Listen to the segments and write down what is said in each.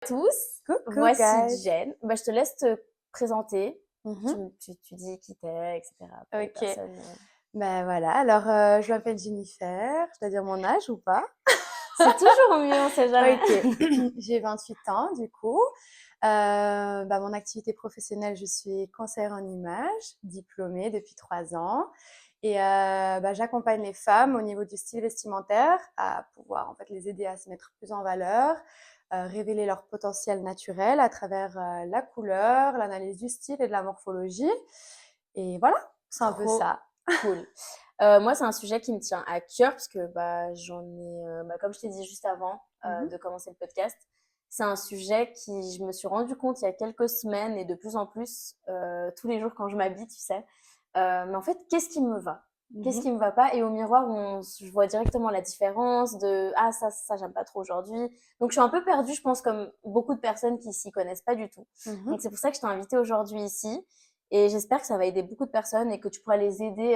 Tous, Coucou voici guys. Jen. Je te laisse te présenter. Mhm. Tu dis qui t'es, etc. Pour les Ok. personnes. Ben voilà, alors je m'appelle Jennifer, je dois dire mon âge ou pas? C'est toujours mieux, on sait jamais. Ok, j'ai 28 ans du coup. Mon activité professionnelle, je suis conseillère en image, diplômée depuis 3 ans. Et j'accompagne les femmes au niveau du style vestimentaire à pouvoir en fait les aider à se mettre plus en valeur, révéler leur potentiel naturel à travers la couleur, l'analyse du style et de la morphologie. Et voilà, c'est un peu Trop ça. cool. Moi, c'est un sujet qui me tient à cœur parce que j'en ai, comme je t'ai dit juste avant Mhm. de commencer le podcast, c'est un sujet qui, je me suis rendu compte il y a quelques semaines et de plus en plus tous les jours quand je m'habille, tu sais. Mais en fait, qu'est-ce qui me va? Qu'est-ce Mhm. qui me va pas? Et au miroir, je vois directement la différence de ah ça j'aime pas trop aujourd'hui. Donc je suis un peu perdue, je pense, comme beaucoup de personnes qui s'y connaissent pas du tout. Mhm. Donc c'est pour ça que je t'ai invitée aujourd'hui ici. Et j'espère que ça va aider beaucoup de personnes et que tu pourras les aider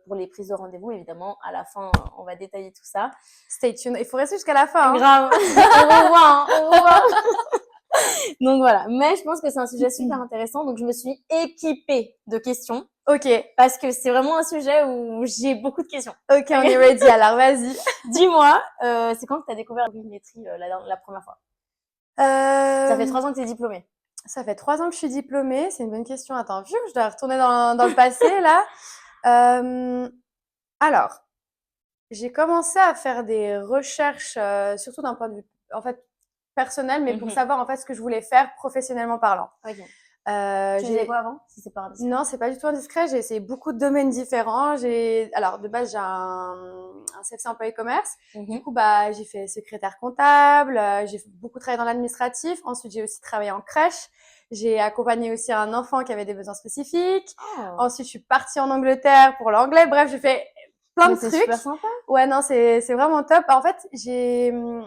pour les prises de rendez-vous. Évidemment, à la fin, on va détailler tout ça. Stay tuned. Il faut rester jusqu'à la fin. Hein. Grave, on revoit, hein, on revoit. Donc voilà, mais je pense que c'est un sujet super intéressant. Donc je me suis équipée de questions. Ok, Parce que c'est vraiment un sujet où j'ai beaucoup de questions. ok, on est ready. Alors vas-y. Dis-moi, c'est quand que tu as découvert la colorimétrie la première fois? Ça fait 3 ans que tu es diplômée. Ça fait 3 ans que je suis diplômée. C'est une bonne question. Attends, vu que je dois retourner dans le passé là. Alors, j'ai commencé à faire des recherches, surtout d'un point de vue en fait personnel, mais pour savoir en fait ce que je voulais faire professionnellement parlant. Ok. Tu faisais quoi avant, si c'est pas indiscret? Non, c'est pas du tout indiscret. J'ai essayé beaucoup de domaines différents. Alors de base j'ai un CFC emploi commerce. Du coup j'ai fait secrétaire comptable. J'ai beaucoup travaillé dans l'administratif. Ensuite j'ai aussi travaillé en crèche. J'ai accompagné aussi un enfant qui avait des besoins spécifiques. Oh. Ensuite je suis partie en Angleterre pour l'anglais. Bref, j'ai fait plein de trucs. C'est super sympa. Ouais, non, c'est vraiment top. En fait, je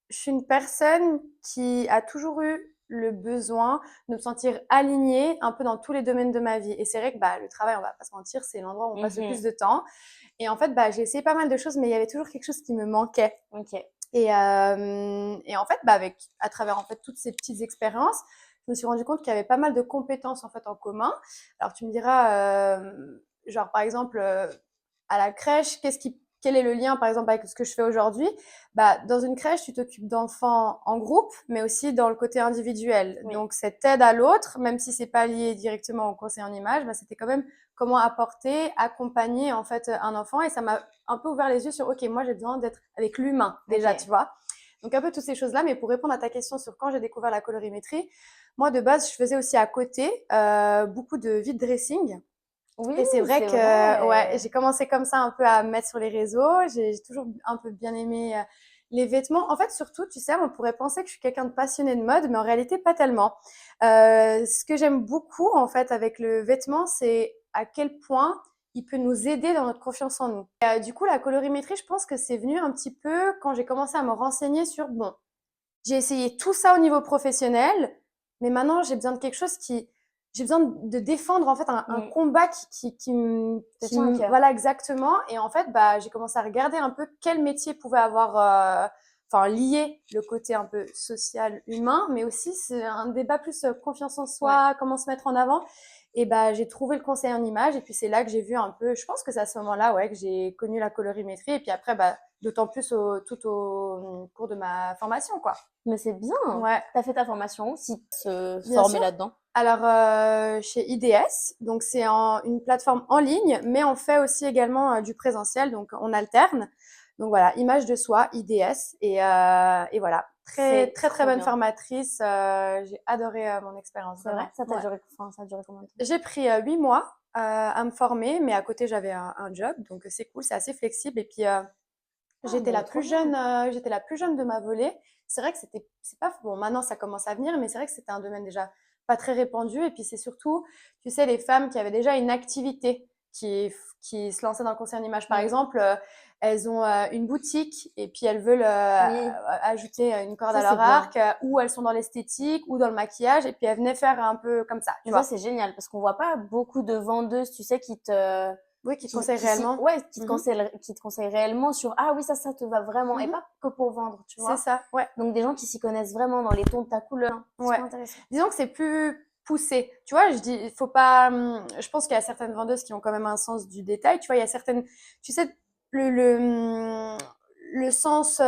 suis une personne qui a toujours eu le besoin de me sentir alignée un peu dans tous les domaines de ma vie. Et c'est vrai que le travail, on va pas se mentir, c'est l'endroit où on passe le plus de temps. Et en fait, j'ai essayé pas mal de choses, mais il y avait toujours quelque chose qui me manquait. Ok. Et en fait, à travers en fait toutes ces petites expériences, je me suis rendu compte qu'il y avait pas mal de compétences en fait en commun. Alors tu me diras, genre par exemple à la crèche, quel est le lien par exemple avec ce que je fais aujourd'hui? Dans une crèche, tu t'occupes d'enfants en groupe, mais aussi dans le côté individuel. Oui. Donc cette aide à l'autre, même si c'est pas lié directement au conseil en image, c'était quand même comment apporter, accompagner en fait un enfant. Et ça m'a un peu ouvert les yeux sur ok, moi j'ai besoin d'être avec l'humain déjà, tu vois. Donc un peu toutes ces choses-là. Mais pour répondre à ta question sur quand j'ai découvert la colorimétrie, moi de base je faisais aussi à côté beaucoup de vide dressing. Oui, et c'est vrai c'est que vrai. j'ai commencé comme ça un peu à me mettre sur les réseaux. J'ai toujours un peu bien aimé les vêtements. En fait, surtout, tu sais, on pourrait penser que je suis quelqu'un de passionné de mode, mais en réalité, pas tellement. Ce que j'aime beaucoup, en fait, avec le vêtement, c'est à quel point il peut nous aider dans notre confiance en nous. Du coup, la colorimétrie, je pense que c'est venu un petit peu quand j'ai commencé à me renseigner sur, bon, j'ai essayé tout ça au niveau professionnel, mais maintenant, j'ai besoin de quelque chose j'ai besoin de défendre en fait un combat voilà exactement. Et en fait, j'ai commencé à regarder un peu quel métier pouvait avoir, lié le côté un peu social, humain, mais aussi c'est un débat plus confiance en soi, comment se mettre en avant. Et j'ai trouvé le conseil en image, et puis c'est là que j'ai vu un peu, je pense que c'est à ce moment-là, que j'ai connu la colorimétrie, et puis après, d'autant plus tout au cours de ma formation, quoi. Mais c'est bien. Ouais. T'as fait ta formation où si se Bien former sûr. là-dedans? Alors, chez IDS, donc c'est une plateforme en ligne, mais on fait aussi également du présentiel, donc on alterne. Donc voilà, image de soi, IDS, et voilà, très très très bonne formatrice. J'ai adoré mon expérience. C'est vrai? Ça a duré combien de temps? J'ai pris 8 mois à me former, mais à côté j'avais un job, donc c'est cool, c'est assez flexible. Et puis j'étais la plus jeune de ma volée. C'est vrai que c'est pas bon. Maintenant ça commence à venir, mais c'est vrai que c'était un domaine déjà pas très répandu. Et puis c'est surtout, tu sais, les femmes qui avaient déjà une activité qui se lançaient dans le conseil en image. Par exemple, elles ont une boutique et puis elles veulent ajouter une corde à leur arc, ou elles sont dans l'esthétique ou dans le maquillage, et puis elles venaient faire un peu comme ça. Tu vois, c'est génial parce qu'on voit pas beaucoup de vendeuses, tu sais, qui te Oui, qui te conseille réellement. Ouais, qui te Mhm. conseille réellement sur ah oui, ça te va vraiment et Mhm. pas que pour vendre, tu C'est vois. ça, ouais. Donc des gens qui s'y connaissent vraiment dans les tons de ta couleur, c'est Ouais. super intéressant. Disons que c'est plus poussé. Tu vois, je dis, il faut pas. Je pense qu'il y a certaines vendeuses qui ont quand même un sens du détail. Tu vois, il y a certaines. Tu sais, le, le, hum, le sens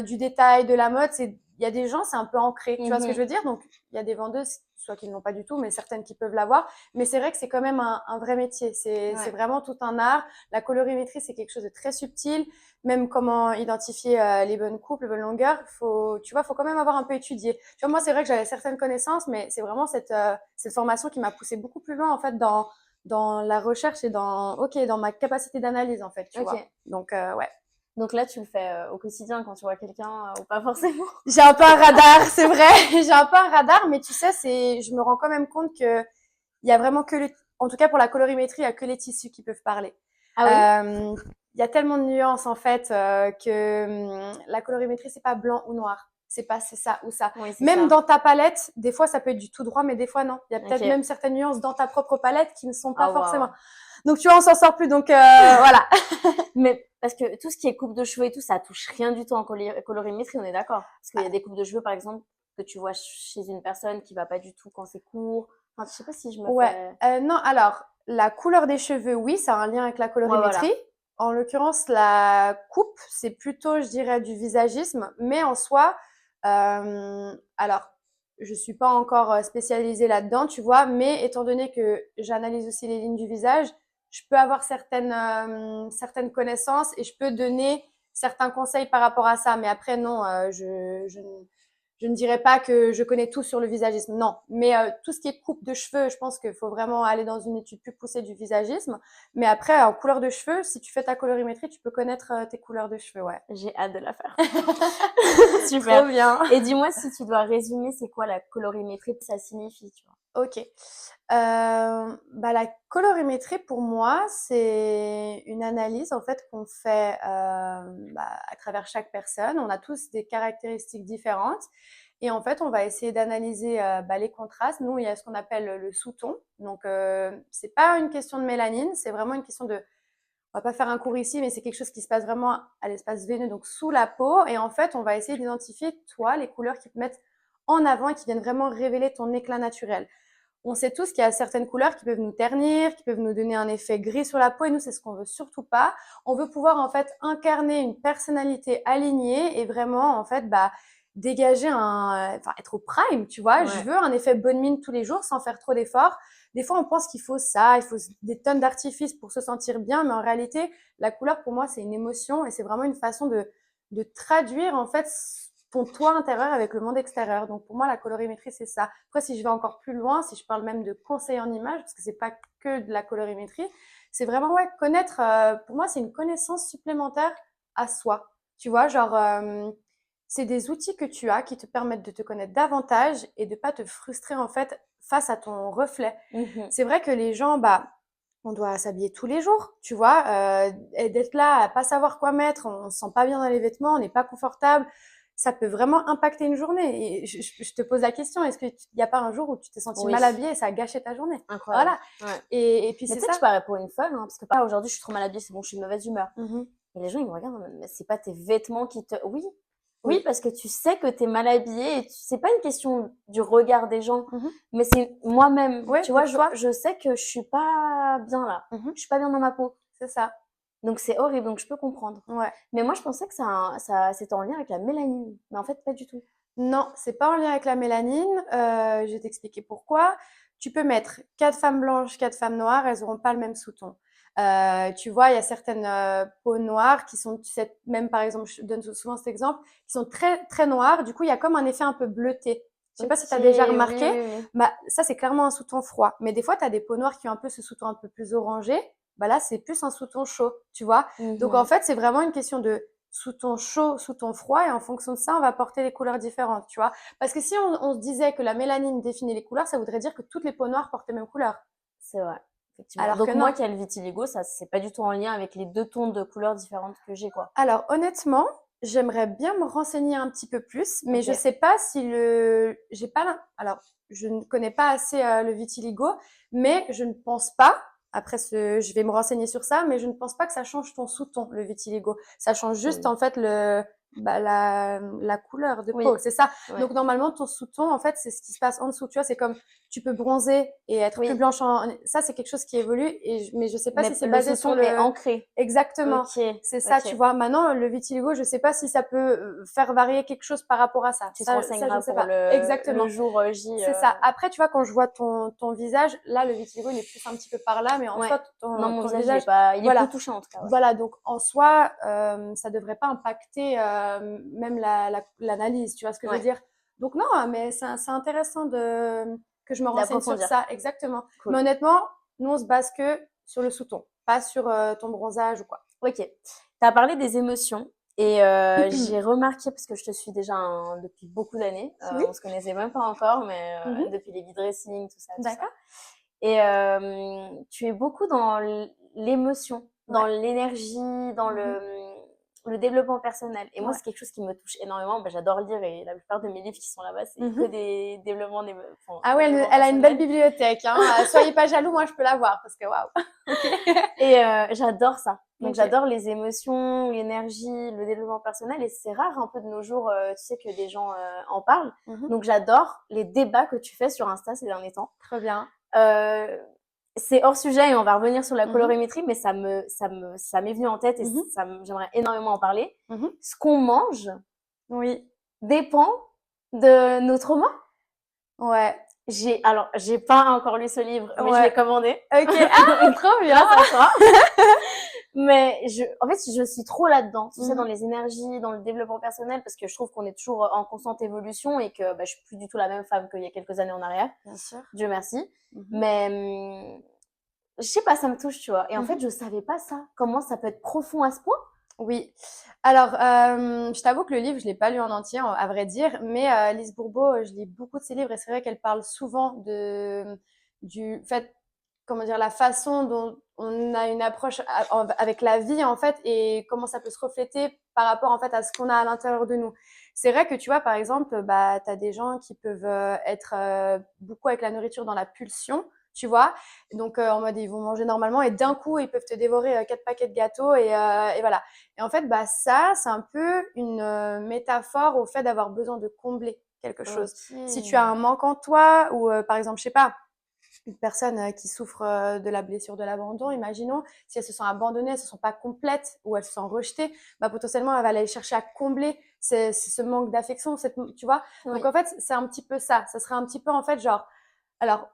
du détail, de la mode, c'est. Il y a des gens, c'est un peu ancré. Tu vois ce que je veux dire? Donc, il y a des vendeuses, soit qui ne l'ont pas du tout, mais certaines qui peuvent l'avoir. Mais c'est vrai que c'est quand même un vrai métier. C'est Ouais. vraiment tout un art. La colorimétrie, c'est quelque chose de très subtil. Même comment identifier les bonnes coupes, les bonnes longueurs, tu vois, faut quand même avoir un peu étudié. Tu vois, moi, c'est vrai que j'avais certaines connaissances, mais c'est vraiment cette formation qui m'a poussé beaucoup plus loin, en fait, dans la recherche et dans ma capacité d'analyse, en fait, tu vois. Ok. Donc, ouais. Donc là, tu le fais au quotidien quand tu vois quelqu'un ou pas forcément. J'ai un peu un radar, c'est vrai. J'ai un peu un radar, mais tu sais, je me rends quand même compte que il y a vraiment en tout cas pour la colorimétrie, il y a que les tissus qui peuvent parler. Ah oui? Euh, il y a tellement de nuances en fait que la colorimétrie c'est pas blanc ou noir, c'est ça ou ça. Oui, c'est Même ça. dans ta palette, des fois ça peut être du tout droit, mais des fois non. Il y a peut-être Ok. même certaines nuances dans ta propre palette qui ne sont pas Ah forcément. waouh. Donc tu vois, on s'en sort plus. Donc voilà. Mais parce que tout ce qui est coupe de cheveux et tout, ça touche rien du tout en colorimétrie, on est d'accord. Parce qu'il y a des coupes de cheveux, par exemple, que tu vois chez une personne qui va pas du tout quand c'est court. Enfin, je sais pas si je me Ouais. fais. Non, alors la couleur des cheveux, oui, ça a un lien avec la Ouais, colorimétrie. voilà. En l'occurrence, la coupe, c'est plutôt, je dirais, du visagisme, mais en soi, alors, je suis pas encore spécialisée là-dedans, tu vois, mais étant donné que j'analyse aussi les lignes du visage, je peux avoir certaines connaissances et je peux donner certains conseils par rapport à ça. Mais après, non, je ne dirais pas que je connais tout sur le visagisme, non. Mais tout ce qui est coupe de cheveux, je pense qu'il faut vraiment aller dans une étude plus poussée du visagisme. Mais après, en couleur de cheveux, si tu fais ta colorimétrie, tu peux connaître tes couleurs de cheveux, ouais. J'ai hâte de la faire. Trop Super. bien. Et dis-moi si tu dois résumer, c'est quoi la colorimétrie, ça signifie, tu vois. Ok. Bah, la colorimétrie, pour moi, c'est une analyse en fait qu'on fait à travers chaque personne. On a tous des caractéristiques différentes. Et en fait, on va essayer d'analyser les contrastes. Nous, il y a ce qu'on appelle le sous-ton. Donc, c'est pas une question de mélanine, c'est vraiment une question de. On va pas faire un cours ici, mais c'est quelque chose qui se passe vraiment à l'espace veineux, donc sous la peau. Et en fait, on va essayer d'identifier, toi, les couleurs qui te mettent en avant et qui viennent vraiment révéler ton éclat naturel. On sait tous qu'il y a certaines couleurs qui peuvent nous ternir, qui peuvent nous donner un effet gris sur la peau, et nous, c'est ce qu'on veut surtout pas. On veut pouvoir, en fait, incarner une personnalité alignée et vraiment, en fait, dégager être au prime, tu vois. Je Ouais. veux un effet bonne mine tous les jours sans faire trop d'efforts. Des fois, on pense qu'il faut ça, il faut des tonnes d'artifices pour se sentir bien, mais en réalité, la couleur, pour moi, c'est une émotion et c'est vraiment une façon de traduire, en fait, ton toit intérieur avec le monde extérieur. Donc pour moi, la colorimétrie, c'est ça. Après, si je vais encore plus loin, si je parle même de conseil en image, parce que c'est pas que de la colorimétrie, c'est vraiment connaître. Pour moi, c'est une connaissance supplémentaire à soi. Tu vois, genre, c'est des outils que tu as qui te permettent de te connaître davantage et de pas te frustrer en fait face à ton reflet. Mhm. C'est vrai que les gens, on doit s'habiller tous les jours, tu vois, et d'être là à pas savoir quoi mettre, on se sent pas bien dans les vêtements, on n'est pas confortable, ça peut vraiment impacter une journée. Et je te pose la question, est-ce qu'il n'y a pas un jour où tu t'es senti Oui. mal habillée et ça a gâché ta journée? Incroyable. Voilà. Ouais. Et puis Mais c'est tu sais que je ça. parais pour une folle, hein, parce que pas aujourd'hui, je suis trop mal habillée, c'est bon, je suis de mauvaise humeur. Mhm. Et les gens, ils me regardent, mais c'est pas tes vêtements qui te. Oui, oui, Oui. parce que tu sais que t'es mal habillée et c'est pas une question du regard des gens, Mhm. mais c'est moi-même. Oui, Tu vois, pour toi. je sais que je suis pas bien là. Mhm. Je suis pas bien dans ma peau. C'est ça. Donc c'est horrible, donc je peux comprendre. Ouais. Mais moi, je pensais que c'était en lien avec la mélanine. Mais en fait, pas du tout. Non, c'est pas en lien avec la mélanine. Je vais t'expliquer pourquoi. Tu peux mettre 4 femmes blanches, 4 femmes noires, elles n'auront pas le même sous-ton. Tu vois, il y a certaines peaux noires qui sont, tu sais, même par exemple, je donne souvent cet exemple, qui sont très très noires. Du coup, il y a comme un effet un peu bleuté. Je sais pas Ok, si tu as déjà oui, remarqué. oui, oui. Ça, c'est clairement un sous-ton froid. Mais des fois, tu as des peaux noires qui ont un peu ce sous-ton un peu plus orangé. Là, c'est plus un sous-ton chaud, tu vois. Donc, en Mhm. fait, c'est vraiment une question de sous ton chaud, sous ton froid, et en fonction de ça, on va porter les couleurs différentes, tu vois. Parce que si on se disait que la mélanine définit les couleurs, ça voudrait dire que toutes les peaux noires portent les mêmes couleurs. C'est vrai, effectivement. Alors que Donc moi non. qui ai le vitiligo, ça c'est pas du tout en lien avec les deux tons de couleurs différentes que j'ai, quoi. Alors honnêtement, j'aimerais bien me renseigner un petit peu plus, mais Ok. je sais pas si j'ai pas alors je ne connais pas assez le vitiligo, mais je ne pense pas Après, je vais me renseigner sur ça, mais je ne pense pas que ça change ton sous-ton, le vitiligo. Ça change juste, en fait, la couleur de Oui, peau, c'est ça. ouais. Donc, normalement, ton sous-ton, en fait, c'est ce qui se passe en dessous. Tu vois, c'est comme tu peux bronzer et être plus Oui, blanche ça, c'est quelque chose qui évolue, mais je sais pas si mais c'est le basé sur sous-ton est le. ancré. Exactement. Ok, C'est ça, tu ok. vois. Maintenant, le vitiligo, je sais pas si ça peut faire varier quelque chose par rapport à ça. Tu te Ça, je renseigneras sais pour pas. le Exactement. jour J. C'est ça. Après, tu vois, quand je vois ton visage, là, le vitiligo, il est plus un petit peu par là, mais en Ouais. soi, Non, mon ton visage, il est visage, pas, il est peu voilà. touché en tout cas. Ouais. Voilà, donc en soi, ça devrait pas impacter même l'analyse, tu vois ce que je veux Ouais. dire? Donc non, mais c'est intéressant que je me renseigne sur D'approfondir. ça, exactement. Mais Cool. honnêtement, nous, on se base que sur le sous-ton, pas sur ton bronzage ou quoi. Ok. Tu as parlé des émotions et j'ai remarqué, parce que je te suis déjà depuis beaucoup d'années, Oui. on se connaissait même pas encore, mais Mhm. depuis les dressing, tout ça, tout ça. D'accord. Et tu es beaucoup dans l'émotion, dans Ouais. l'énergie, dans Mhm. le développement personnel. Et moi, Ouais. c'est quelque chose qui me touche énormément. Ben, j'adore lire et la plupart de mes livres qui sont là-bas, c'est que Mhm. des développements, enfin, Ah ouais, développement elle a une belle personnel. bibliothèque, hein. Soyez pas jaloux, moi je peux la voir parce que waouh. Ok. Et j'adore ça. Donc Ok. j'adore les émotions, l'énergie, le développement personnel. Et c'est rare un peu de nos jours, tu sais, que des gens en parlent. Mhm. Donc j'adore les débats que tu fais sur Insta ces derniers temps. Trop bien. Euh, c'est hors sujet et on va revenir sur la Mhm. colorimétrie, mais ça m'est venu en tête et Mhm. j'aimerais énormément en parler. Mhm. Ce qu'on mange Oui. dépend de notre humeur. Ouais. Alors, j'ai pas encore lu ce livre, mais je l'ai Ouais. commandé. Ok. Ah, trop bien. Grâce à toi. Mais en fait, je suis trop là-dedans, tu sais, dans Mhm. les énergies, dans le développement personnel, parce que je trouve qu'on est toujours en constante évolution et que je suis plus du tout la même femme qu'il y a quelques années en arrière. Bien sûr. Dieu merci. Mhm. Mais je sais pas, ça me touche, tu vois. Et en fait, Mhm. je savais pas ça. Comment ça peut être profond à ce point? Oui. Alors, je t'avoue que le livre, je l'ai pas lu en entier, à vrai dire, mais Lise Bourbeau, je lis beaucoup de ses livres et c'est vrai qu'elle parle souvent du fait, comment dire, la façon dont on a une approche avec la vie en fait et comment ça peut se refléter par rapport en fait à ce qu'on a à l'intérieur de nous. C'est vrai que tu vois, par exemple, bah, tu as des gens qui peuvent être beaucoup avec la nourriture dans la pulsion, tu vois. Donc, en mode, ils vont manger normalement et d'un coup, ils peuvent te dévorer 4 paquets de gâteaux et voilà. Et en fait, bah, ça, c'est un peu une métaphore au fait d'avoir besoin de combler quelque chose. Si tu as Ok. un manque en toi ou par exemple, je sais pas, une personne qui souffre de la blessure de l'abandon, imaginons, si elle se sent abandonnée, elle se sent pas complète ou elle se sent rejetée, bah, potentiellement, elle va aller chercher à combler ce manque d'affection, tu vois. Donc, Oui. en fait, c'est un petit peu ça. Ça serait un petit peu, en fait, genre, alors,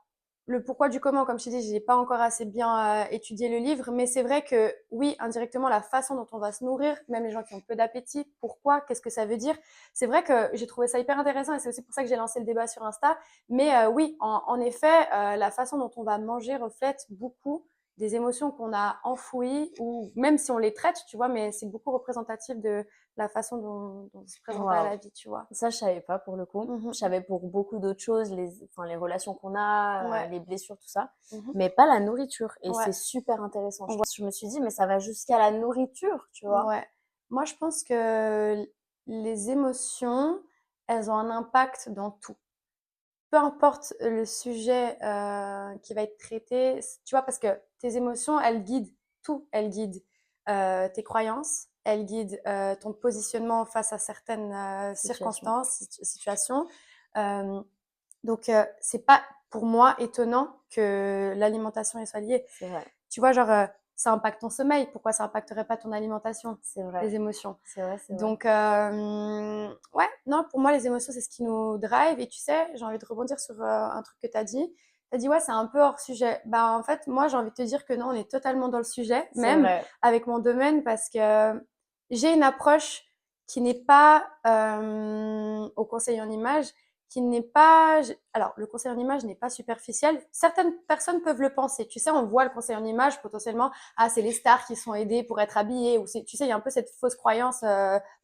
le pourquoi du comment, comme je t'ai dit, j'ai pas encore assez bien étudié le livre, mais c'est vrai que oui, indirectement, la façon dont on va se nourrir, même les gens qui ont peu d'appétit, pourquoi, qu'est-ce que ça veut dire, c'est vrai que j'ai trouvé ça hyper intéressant et c'est aussi pour ça que j'ai lancé le débat sur Insta. Mais oui, en effet, la façon dont on va manger reflète beaucoup des émotions qu'on a enfouies ou même si on les traite, tu vois, mais c'est beaucoup représentatif de la façon dont on se présente à Waouh. la vie, tu vois. Ça, je savais pas pour le coup. Je Mhm. savais pour beaucoup d'autres choses, enfin, les relations qu'on a, Ouais. les blessures, tout ça, Mhm. mais pas la nourriture. Et Ouais. c'est super intéressant. Ouais. Je me suis dit, mais ça va jusqu'à la nourriture, tu vois. Ouais. Moi, je pense que les émotions, elles ont un impact dans tout. Peu importe le sujet qui va être traité, tu vois, parce que tes émotions, elles guident tout. Elles guident tes croyances, elles guident ton positionnement face à certaines Situation. circonstances, situations. Euh, donc, c'est pas pour moi étonnant que l'alimentation y soit liée. C'est vrai. Tu vois, genre, ça impacte ton sommeil. Pourquoi ça impacterait pas ton alimentation, C'est vrai. les émotions? C'est vrai, c'est vrai. Donc, ouais, non, pour moi, les émotions, c'est ce qui nous drive. Et tu sais, j'ai envie de rebondir sur un truc que tu as dit. Tu as dit, ouais, c'est un peu hors sujet. Bah, en fait, moi, j'ai envie de te dire que non, on est totalement dans le sujet, C'est même vrai. avec mon domaine, parce que j'ai une approche qui n'est pas au conseil en image, qui n'est pas. Alors, le conseil en image n'est pas superficiel. Certaines personnes peuvent le penser. Tu sais, on voit le conseil en image potentiellement. Ah, c'est les stars qui sont aidées pour être habillées. Ou tu sais, il y a un peu cette fausse croyance.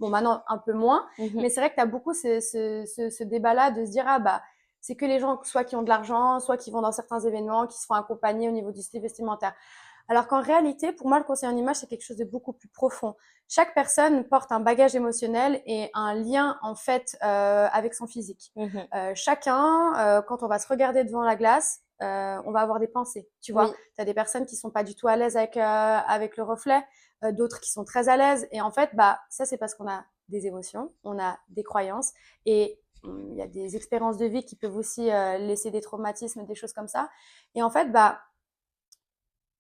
Bon, maintenant, un peu moins. Mhm. Mais c'est vrai que tu as beaucoup ce débat-là de se dire, ah, bah, c'est que les gens, soit qui ont de l'argent, soit qui vont dans certains événements, qui se font accompagner au niveau du style vestimentaire. Alors qu'en réalité, pour moi, le conseil en image, c'est quelque chose de beaucoup plus profond. Chaque personne porte un bagage émotionnel et un lien, en fait, avec son physique. Mhm. Chacun, quand on va se regarder devant la glace, on va avoir des pensées, tu vois. Oui, Tu as des personnes qui sont pas du tout à l'aise avec le reflet, d'autres qui sont très à l'aise. Et en fait, bah, ça, c'est parce qu'on a des émotions, on a des croyances et il y a des expériences de vie qui peuvent aussi laisser des traumatismes, des choses comme ça. Et en fait, bah,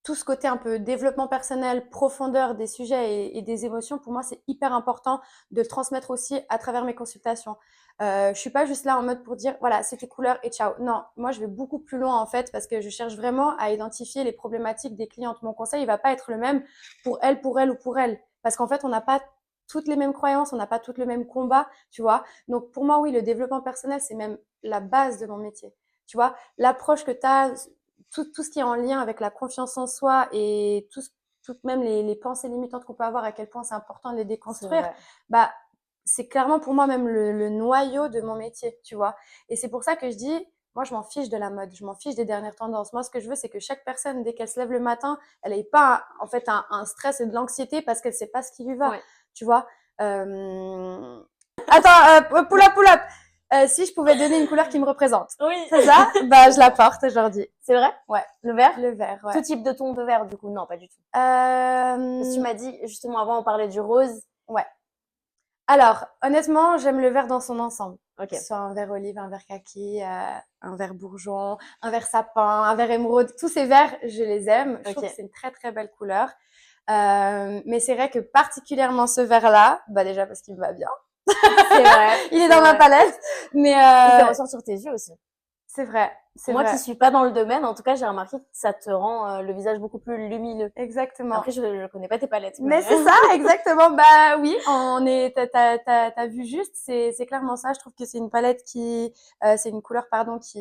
tout ce côté un peu développement personnel, profondeur des sujets et des émotions, pour moi, c'est hyper important de le transmettre aussi à travers mes consultations. Je suis pas juste là en mode pour dire, voilà, c'est tes couleurs et ciao. Non, moi, je vais beaucoup plus loin, en fait, parce que je cherche vraiment à identifier les problématiques des clientes. Mon conseil, il va pas être le même pour elle ou pour elle. Parce qu'en fait, on n'a pas toutes les mêmes croyances, on n'a pas toutes le même combat, tu vois. Donc, pour moi, oui, le développement personnel, c'est même la base de mon métier. Tu vois, l'approche que tu as, tout ce qui est en lien avec la confiance en soi et toutes même les pensées limitantes qu'on peut avoir, à quel point c'est important de les c'est déconstruire, vrai. bah, c'est clairement pour moi même le noyau de mon métier, tu vois. Et c'est pour ça que je dis, moi, je m'en fiche de la mode, je m'en fiche des dernières tendances. Moi, ce que je veux, c'est que chaque personne, dès qu'elle se lève le matin, elle n'ait pas, en fait, un stress et de l'anxiété parce qu'elle sait pas ce qui lui va, Ouais. tu vois. Attends, pull up. Si je pouvais donner une couleur qui me représente, Oui. c'est ça? Bah, je la porte aujourd'hui. C'est vrai? Ouais, Le vert? le vert, Tout ouais. type de ton de vert, du coup? Non, pas du tout. Parce que tu Euh, m'as dit, justement, avant, on parlait du rose. ouais. Alors, honnêtement, j'aime le vert dans son ensemble. Que ce Ok, soit un vert olive, un vert kaki, un vert bourgeon, un vert sapin, un vert émeraude. Tous ces verts, je les aime. Je trouve que ok. c'est une très très belle couleur. Mais c'est vrai que particulièrement ce vert-là, bah déjà parce qu'il me va bien. C'est vrai, Il est c'est dans ma vrai. palette. Mais Il fait ressort sur tes yeux aussi. c'est vrai, c'est Moi qui vrai. suis pas dans le domaine, en tout cas, j'ai remarqué que ça te rend le visage beaucoup plus lumineux. Exactement. Après, je connais pas tes palettes, Mais mais c'est ça, exactement. Bah oui, t'as vu juste, c'est clairement ça. Je trouve que c'est une palette c'est une couleur, pardon, qui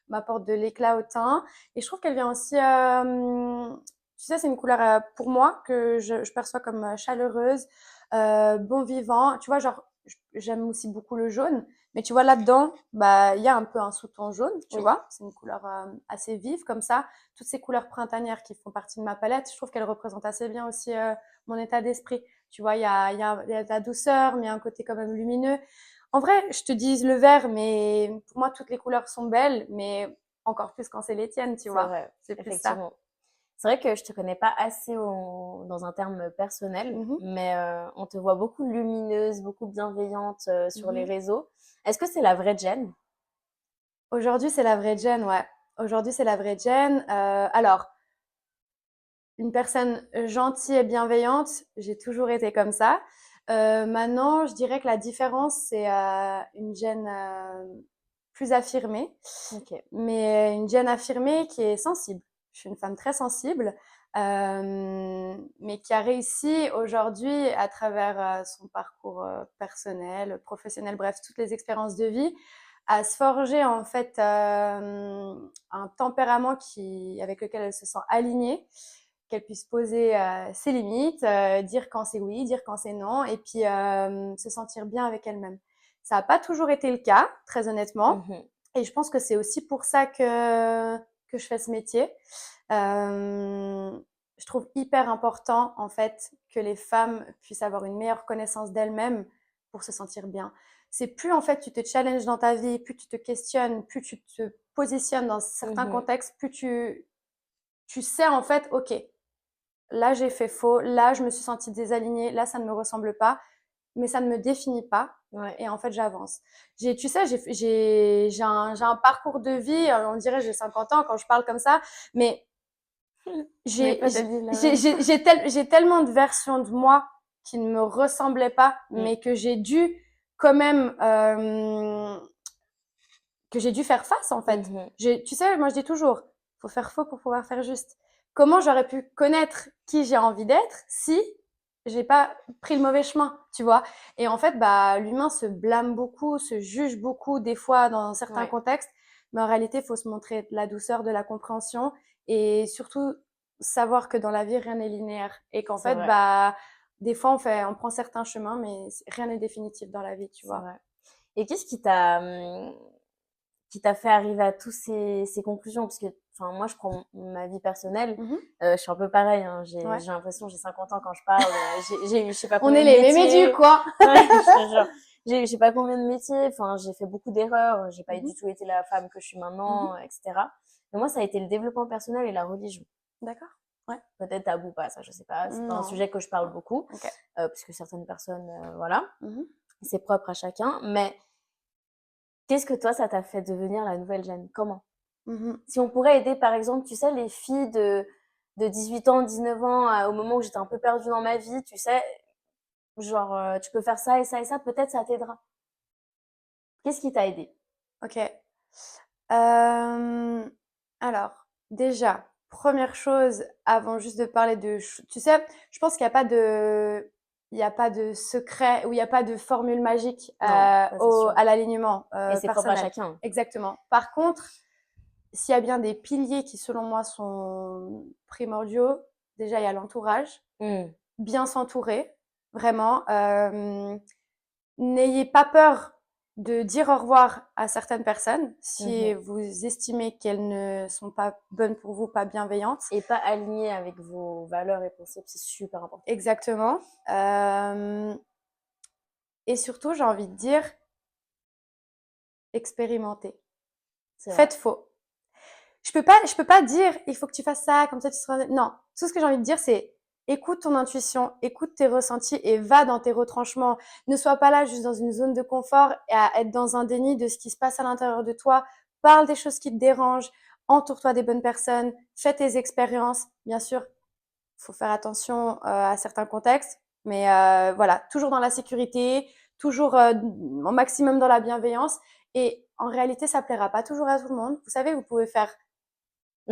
m'apporte de l'éclat au teint. Et je trouve qu'elle vient aussi, tu sais, c'est une couleur pour moi que je perçois comme chaleureuse, bon vivant. Tu vois, genre, j'aime aussi beaucoup le jaune. Mais tu vois, là-dedans, bah, il y a un peu un sous-ton jaune, tu oui, vois. C'est une couleur assez vive comme ça. Toutes ces couleurs printanières qui font partie de ma palette, je trouve qu'elles représentent assez bien aussi mon état d'esprit. Tu vois, il y a de la douceur, mais il y a un côté quand même lumineux. En vrai, je te dis le vert, mais pour moi, toutes les couleurs sont belles, mais encore plus quand c'est les tiennes, tu c'est vois. vrai, C'est plus ça. effectivement. C'est vrai que je te connais pas assez dans un terme personnel, Mhm, mais on te voit beaucoup lumineuse, beaucoup bienveillante sur les mhm. réseaux. Est-ce que c'est la vraie Jen? Aujourd'hui, c'est la vraie Jen, ouais. Aujourd'hui, c'est la vraie Jen. Alors, une personne gentille et bienveillante, j'ai toujours été comme ça. Maintenant, je dirais que la différence, c'est une Jen plus affirmée, Ok. mais une Jen affirmée qui est sensible. Je suis une femme très sensible, mais qui a réussi aujourd'hui, à travers son parcours personnel, professionnel, bref, toutes les expériences de vie, à se forger en fait un tempérament avec lequel elle se sent alignée, qu'elle puisse poser ses limites, dire quand c'est oui, dire quand c'est non, et puis se sentir bien avec elle-même. Ça n'a pas toujours été le cas, très honnêtement. Mhm. Et je pense que c'est aussi pour ça que je fais ce métier. Je trouve hyper important, en fait, que les femmes puissent avoir une meilleure connaissance d'elles-mêmes pour se sentir bien. C'est plus, en fait, tu te challenges dans ta vie, plus tu te questionnes, plus tu te positionnes dans certains Mhm. contextes, plus tu sais, en fait, OK, là, j'ai fait faux, là, je me suis sentie désalignée, là, ça ne me ressemble pas, mais ça ne me définit pas. Ouais. Et en fait, j'avance. Tu sais, j'ai un parcours de vie, on dirait j'ai 50 ans quand je parle comme ça, mais Mais j'ai peut-être dit la même. j'ai tellement de versions de moi qui ne me ressemblaient pas, Mm. mais que j'ai dû quand même que j'ai dû faire face en fait. Mhm. Tu sais, moi je dis toujours, faut faire faux pour pouvoir faire juste. Comment j'aurais pu connaître qui j'ai envie d'être si j'ai pas pris le mauvais chemin, tu vois? Et en fait, bah, l'humain se blâme beaucoup, se juge beaucoup des fois dans certains Ouais, contextes, mais en réalité, il faut se montrer de la douceur, de la compréhension et surtout savoir que dans la vie, rien n'est linéaire et qu'en c'est fait, vrai, bah, des fois, on prend certains chemins, mais rien n'est définitif dans la vie, tu c'est vois? vrai. Et qu'est-ce qui t'a fait arriver à tous ces conclusions? Parce que, enfin, moi, je prends ma vie personnelle, Mhm. je suis un peu pareil, hein, Ouais. j'ai l'impression, j'ai 50 ans quand je parle, j'ai eu je sais pas On combien est de les mémédus, métiers. quoi. Ouais, je te jure. j'ai pas combien de métiers, enfin, j'ai fait beaucoup d'erreurs, j'ai pas Mhm. du tout été la femme que je suis maintenant, etc. Mais moi, ça a été le développement personnel et la religion. D'accord. Ouais. Peut-être tabou pas, ça, je sais pas. C'est pas un Non. sujet que je parle beaucoup, Ok. parce que certaines personnes, voilà, Mhm. c'est propre à chacun. Mais qu'est-ce que toi, ça t'a fait devenir la nouvelle Jeanne? Comment? Mhm. Si on pourrait aider, par exemple, tu sais, les filles de 18 ans, 19 ans, au moment où j'étais un peu perdue dans ma vie, tu sais, genre, tu peux faire ça et ça et ça, peut-être ça t'aidera. Qu'est-ce qui t'a aidé? Ok. Euh, alors, déjà, première chose, avant juste de parler tu sais, je pense qu'il n'y a pas de, il n'y a pas de secret ou il n'y a pas de formule magique Non, ça c'est sûr. à l'alignement Et c'est propre à personnel. chacun. Exactement. Par contre, s'il y a bien des piliers qui, selon moi, sont primordiaux, déjà, il y a l'entourage, Hmm. bien s'entourer, vraiment. N'ayez pas peur de dire au revoir à certaines personnes si Mhm. vous estimez qu'elles ne sont pas bonnes pour vous, pas bienveillantes. Et pas aligné avec vos valeurs et principes, c'est super important. Exactement. Et surtout, j'ai envie de dire, expérimentez. C'est vrai. Faites faux. Je peux pas dire, il faut que tu fasses ça, comme ça tu seras. Non. Tout ce que j'ai envie de dire, c'est écoute ton intuition, écoute tes ressentis et va dans tes retranchements. Ne sois pas là juste dans une zone de confort et à être dans un déni de ce qui se passe à l'intérieur de toi. Parle des choses qui te dérangent, entoure-toi des bonnes personnes, fais tes expériences. Bien sûr, faut faire attention à certains contextes, mais voilà, toujours dans la sécurité, toujours au maximum dans la bienveillance. Et en réalité, ça plaira pas toujours à tout le monde. Vous savez, vous pouvez faire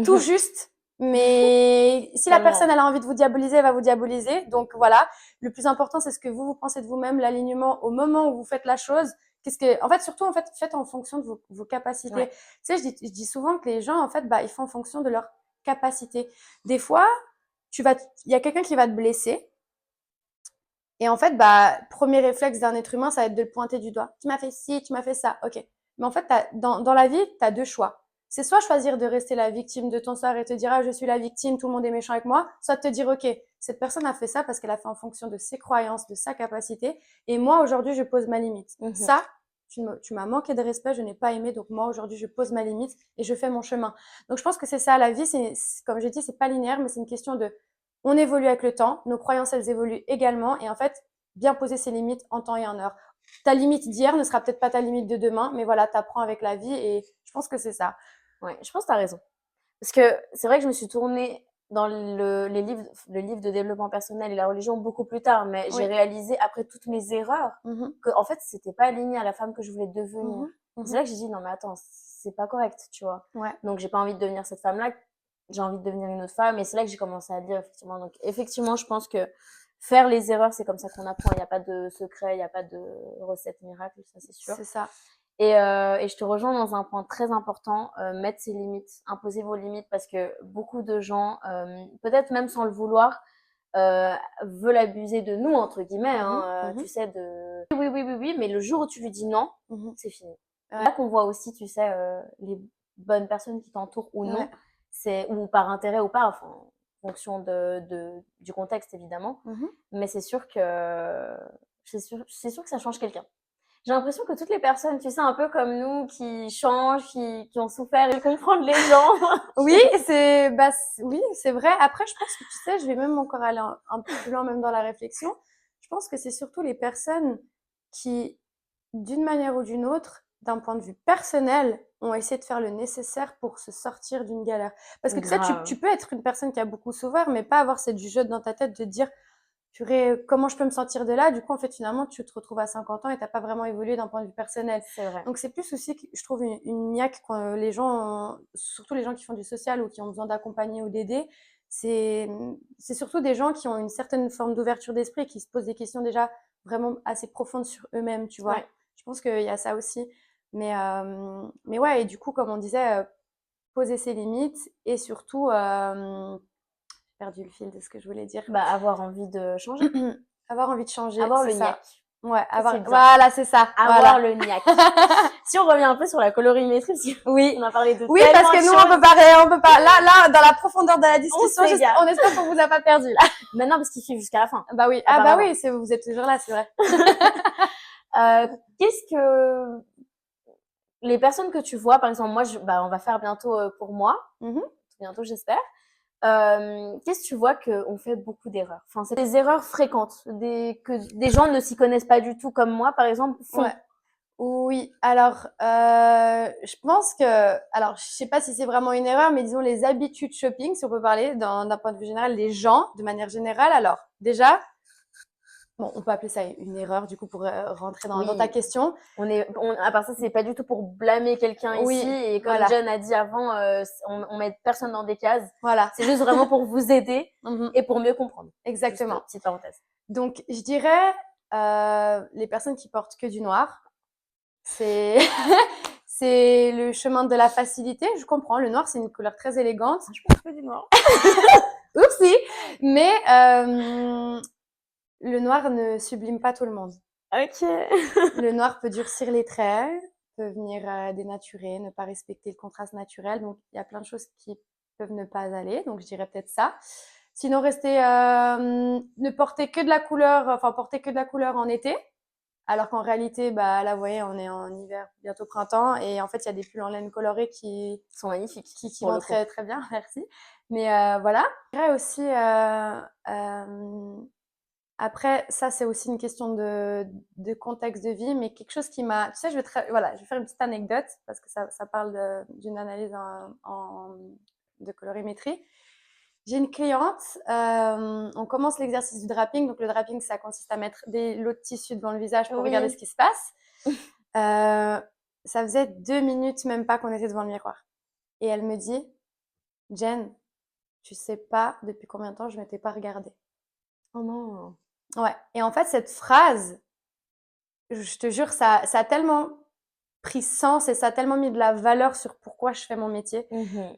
tout juste. Mais si la personne Tellement. elle a envie de vous diaboliser, elle va vous diaboliser. Donc voilà, le plus important c'est ce que vous pensez de vous-même, l'alignement au moment où vous faites la chose. En fait, surtout en fait, faites en fonction de vos capacités. Ouais. Tu sais, je dis souvent que les gens en fait, bah, ils font en fonction de leurs capacités. Des fois, il y a quelqu'un qui va te blesser. Et en fait, bah, premier réflexe d'un être humain, ça va être de le pointer du doigt. Tu m'as fait ci, tu m'as fait ça. Ok. Mais en fait, dans la vie, tu as deux choix. C'est soit choisir de rester la victime de ton sort et te dire, ah, je suis la victime, tout le monde est méchant avec moi. Soit te dire, ok, cette personne a fait ça parce qu'elle a fait en fonction de ses croyances, de sa capacité. Et moi, aujourd'hui, je pose ma limite. Mhm. Ça, tu m'as manqué de respect, je n'ai pas aimé. Donc moi, aujourd'hui, je pose ma limite et je fais mon chemin. Donc je pense que c'est ça, la vie. Comme j'ai dit, c'est pas linéaire, mais c'est une question de on évolue avec le temps, nos croyances, elles évoluent également. Et en fait, bien poser ses limites en temps et en heure. Ta limite d'hier ne sera peut-être pas ta limite de demain, mais voilà, t'apprends avec la vie et je pense que c'est ça. Ouais, je pense que tu as raison. Parce que c'est vrai que je me suis tournée dans le livre de développement personnel et la religion beaucoup plus tard, mais j'ai Oui. réalisé après toutes mes erreurs Mhm. que en fait c'était pas aligné à la femme que je voulais devenir. Mhm. C'est Mhm. là que j'ai dit non mais attends, c'est pas correct, tu vois. Ouais. Donc j'ai pas envie de devenir cette femme-là, j'ai envie de devenir une autre femme et c'est là que j'ai commencé à lire effectivement. Donc effectivement, je pense que faire les erreurs, c'est comme ça qu'on apprend, il n'y a pas de secret, il n'y a pas de recette miracle, ça c'est sûr. C'est ça. Et je te rejoins dans un point très important, mettre ses limites, imposer vos limites, parce que beaucoup de gens, peut-être même sans le vouloir, veulent abuser de nous, entre guillemets, Mhm. hein, Mhm. tu sais, de oui, oui, oui, oui, oui, mais le jour où tu lui dis non, Mhm. c'est fini. Ouais. Là qu'on voit aussi, tu sais, les bonnes personnes qui t'entourent ou non, Ouais. c'est ou par intérêt ou pas, enfin, en fonction du contexte évidemment, Mhm. mais c'est sûr que ça change quelqu'un. J'ai l'impression que toutes les personnes, tu sais, un peu comme nous, qui changent, qui ont souffert et comprendre les gens. Oui, oui, c'est vrai. Après, je pense que tu sais, je vais même encore aller un peu plus loin, même dans la réflexion. Je pense que c'est surtout les personnes qui, d'une manière ou d'une autre, d'un point de vue personnel, ont essayé de faire le nécessaire pour se sortir d'une galère. Parce que tu sais, Grave. tu peux être une personne qui a beaucoup souffert, mais pas avoir cette jugeote dans ta tête de dire, purée, comment je peux me sortir de là? Du coup, en fait, finalement, tu te retrouves à 50 ans et t'as pas vraiment évolué d'un point de vue personnel. C'est vrai. Donc, c'est plus aussi, je trouve, une niaque quand les gens, surtout les gens qui font du social ou qui ont besoin d'accompagner ou d'aider, c'est surtout des gens qui ont une certaine forme d'ouverture d'esprit et qui se posent des questions déjà vraiment assez profondes sur eux-mêmes, tu vois. Ouais. Je pense qu'il y a ça aussi. Mais ouais, et du coup, comme on disait, poser ses limites et surtout, j'ai perdu le fil de ce que je voulais dire. Bah, avoir envie de changer. Avoir envie de changer, Avoir c'est le ça. niaque. Ouais, Ça, c'est bien. voilà, c'est ça. Avoir Voilà. le niaque. Si on revient un peu sur la colorimétrie, parce Oui. qu'on a parlé de Oui, parce tellement que de nous, choses. on peut pas, dans la profondeur de la discussion, s'égare. on espère qu'on vous a pas perdu, là. Maintenant, parce qu'il suit jusqu'à la fin. Bah oui. Ah, bah Apparemment. oui, vous êtes toujours là, c'est vrai. Qu'est-ce que les personnes que tu vois, par exemple, moi, on va faire bientôt pour moi, Mhm. bientôt, j'espère. Qu'est-ce que tu vois qu'on fait beaucoup d'erreurs? Enfin, c'est des erreurs fréquentes, que des gens ne s'y connaissent pas du tout, comme moi, par exemple, font. Ouais. Oui, alors je pense que, alors je sais pas si c'est vraiment une erreur, mais disons les habitudes shopping, si on peut parler d'un point de vue général, les gens de manière générale. Alors déjà, bon, on peut appeler ça une erreur du coup pour rentrer dans ta Oui, question. à part ça, c'est pas du tout pour blâmer quelqu'un ici. Oui, Et comme voilà, Jen a dit avant, on met personne dans des cases. voilà. C'est juste vraiment pour vous aider Mhm, et pour mieux comprendre. exactement. Juste, petite parenthèse. Donc je dirais les personnes qui portent que du noir, c'est c'est le chemin de la facilité. Je comprends, le noir c'est une couleur très élégante. Je pense que du noir. Oupsie, mais le noir ne sublime pas tout le monde. Ok. Le noir peut durcir les traits, peut venir dénaturer, ne pas respecter le contraste naturel. Donc, il y a plein de choses qui peuvent ne pas aller. Donc, je dirais peut-être ça. Sinon, ne porter que de la couleur, enfin, porter que de la couleur en été. Alors qu'en réalité, bah, là, vous voyez, on est en hiver, bientôt printemps. Et en fait, il y a des pulls en laine colorée qui sont magnifiques. qui pour vont le coup. très, très bien, merci. Mais voilà. Je dirais aussi, après, ça, c'est aussi une question de contexte de vie, mais quelque chose qui m'a... Tu sais, voilà, je vais faire une petite anecdote parce que ça parle d'une analyse de colorimétrie. J'ai une cliente, on commence l'exercice du draping. Donc, le draping, ça consiste à mettre des lots de tissu devant le visage pour regarder ce qui se passe. Ça faisait 2 minutes, même pas, qu'on était devant le miroir. Et elle me dit, Jen, tu sais pas depuis combien de temps je m'étais pas regardée. Oh non. Ouais. Et en fait, cette phrase, je te jure, ça a tellement pris sens et ça a tellement mis de la valeur sur pourquoi je fais mon métier.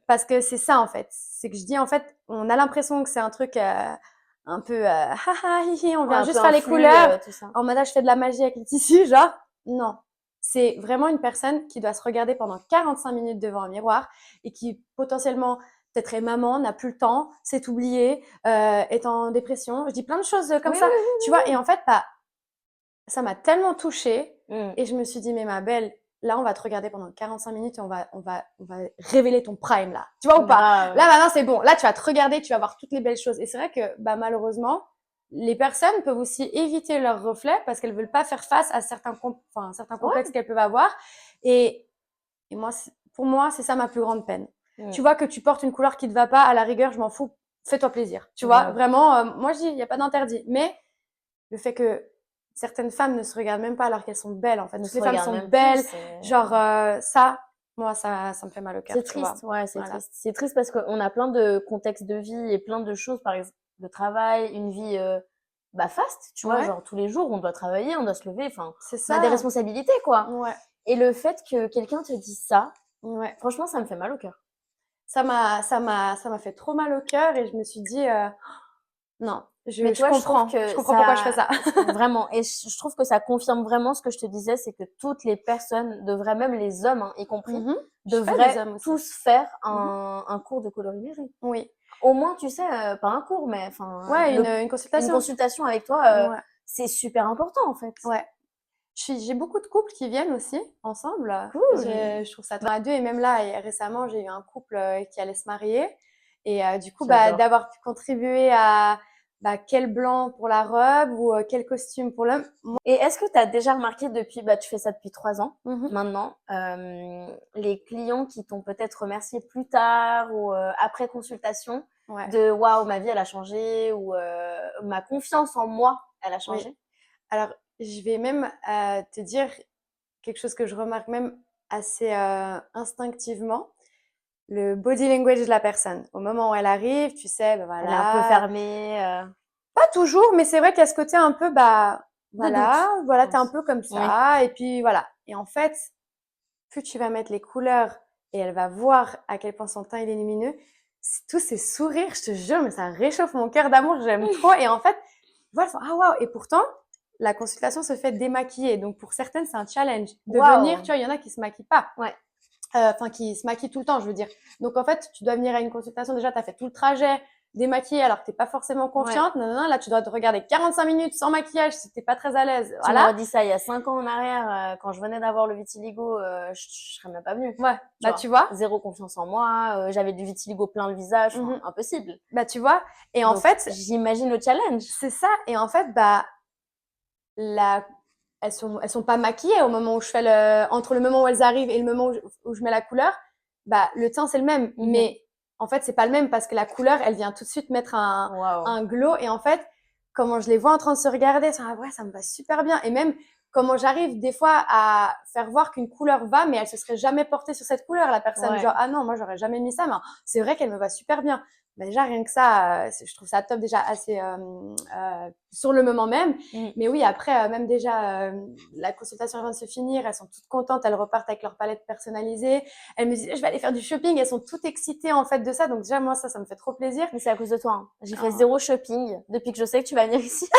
Parce que c'est ça, en fait. C'est que je dis, en fait, on a l'impression que c'est un truc un peu haha, hihi, on vient Un juste peu faire les couleurs. tout ça. En mode, je fais de la magie avec les tissus, genre. Non. C'est vraiment une personne qui doit se regarder pendant 45 minutes devant un miroir et qui potentiellement peut-être est maman, n'a plus le temps, s'est oubliée, est en dépression. Je dis plein de choses comme ça, tu vois. Et en fait, bah, ça m'a tellement touchée et je me suis dit, mais ma belle, là, on va te regarder pendant 45 minutes et on va révéler ton prime, là. Tu vois ou pas? Là, maintenant, c'est bon. Là, tu vas te regarder, tu vas voir toutes les belles choses. Et c'est vrai que, bah, malheureusement, les personnes peuvent aussi éviter leurs reflets parce qu'elles veulent pas faire face à certains complexes qu'elles peuvent avoir. Et moi, pour moi, c'est ça ma plus grande peine. Tu vois que tu portes une couleur qui te va pas, à la rigueur, je m'en fous. Fais-toi plaisir. Tu vois, vraiment, moi, je dis, il n'y a pas d'interdit. Mais le fait que certaines femmes ne se regardent même pas alors qu'elles sont belles, en fait. Toutes les femmes sont belles. Genre, ça, moi, ça me fait mal au cœur. C'est triste, ouais, c'est triste. C'est triste parce qu'on a plein de contextes de vie et plein de choses, par exemple, de travail, une vie faste, tu vois, genre tous les jours, on doit travailler, on doit se lever, enfin, on a des responsabilités, quoi. Ouais. Et le fait que quelqu'un te dise ça, ouais. Franchement, ça me fait mal au cœur. Ça m'a fait trop mal au cœur et je me suis dit, non, je comprends pourquoi je fais ça. Vraiment. Et je trouve que ça confirme vraiment ce que je te disais, c'est que toutes les personnes devraient, même les hommes, y compris, devraient tous faire un cours de colorimétrie. Oui. Au moins, tu sais, pas un cours, mais enfin, une consultation. Une consultation avec toi, c'est super important en fait. Ouais. J'ai beaucoup de couples qui viennent aussi ensemble. Cool. Je trouve ça à deux. Et même là, récemment, j'ai eu un couple qui allait se marier. Et du coup, d'avoir pu contribuer à quel blanc pour la robe ou quel costume pour l'homme. Et est-ce que tu as déjà remarqué depuis, tu fais ça depuis 3 ans maintenant, les clients qui t'ont peut-être remercié plus tard ou après consultation de waouh, ma vie elle a changé ou ma confiance en moi elle a changé? Oui. Alors, je vais même te dire quelque chose que je remarque même assez instinctivement. Le body language de la personne. Au moment où elle arrive, tu sais, voilà. Elle est un peu fermée. Pas toujours, mais c'est vrai qu'il y a ce côté un peu, voilà, t'es un peu comme ça, Oui. et puis voilà. Et en fait, plus tu vas mettre les couleurs et elle va voir à quel point son teint il est lumineux, tous ces sourires, je te jure, mais ça réchauffe mon cœur d'amour, j'aime trop. Et en fait, voilà, ah waouh. Et pourtant, la consultation se fait démaquiller. Donc pour certaines, c'est un challenge de venir. Tu vois, il y en a qui se maquillent pas. Enfin, qui se maquillent tout le temps, je veux dire. Donc en fait, tu dois venir à une consultation. Déjà, tu as fait tout le trajet. démaquillée alors que t'es pas forcément Ouais. confiante. Non, non, non, là, tu dois te regarder 45 minutes sans maquillage si t'es pas très à l'aise. Tu Voilà. m'aurais dit ça il y a 5 ans en arrière, quand je venais d'avoir le vitiligo, je serais même pas venue. Ouais. Tu Bah, vois, tu vois. zéro confiance en moi, j'avais du vitiligo plein le visage, enfin, Mhm. impossible. Bah, tu vois. Et en Donc, fait, j'imagine le challenge. c'est ça. Et en fait, bah, la elles sont pas maquillées au moment où je fais entre le moment où elles arrivent et le moment où je mets la couleur, bah, le teint, c'est le même. Mhm. Mais, en fait, c'est pas le même parce que la couleur, elle vient tout de suite mettre Waouh. un glow. Et en fait, comment je les vois en train de se regarder, ça, ouais, ça me va super bien. Et même, comment j'arrive des fois à faire voir qu'une couleur va, mais elle se serait jamais portée sur cette couleur, la personne. Ouais. Genre, ah non, moi, j'aurais jamais mis ça, mais c'est vrai qu'elle me va super bien. Bah, déjà, rien que ça, je trouve ça top déjà assez sur le moment même. Mm. Mais oui, après, même déjà, la consultation vient de se finir, elles sont toutes contentes, elles repartent avec leur palette personnalisée. Elles me disent, je vais aller faire du shopping, elles sont toutes excitées en fait de ça. Donc déjà, moi, ça me fait trop plaisir. Mais c'est à cause de toi, hein. J'ai fait Oh. 0 shopping depuis que je sais que tu vas venir ici.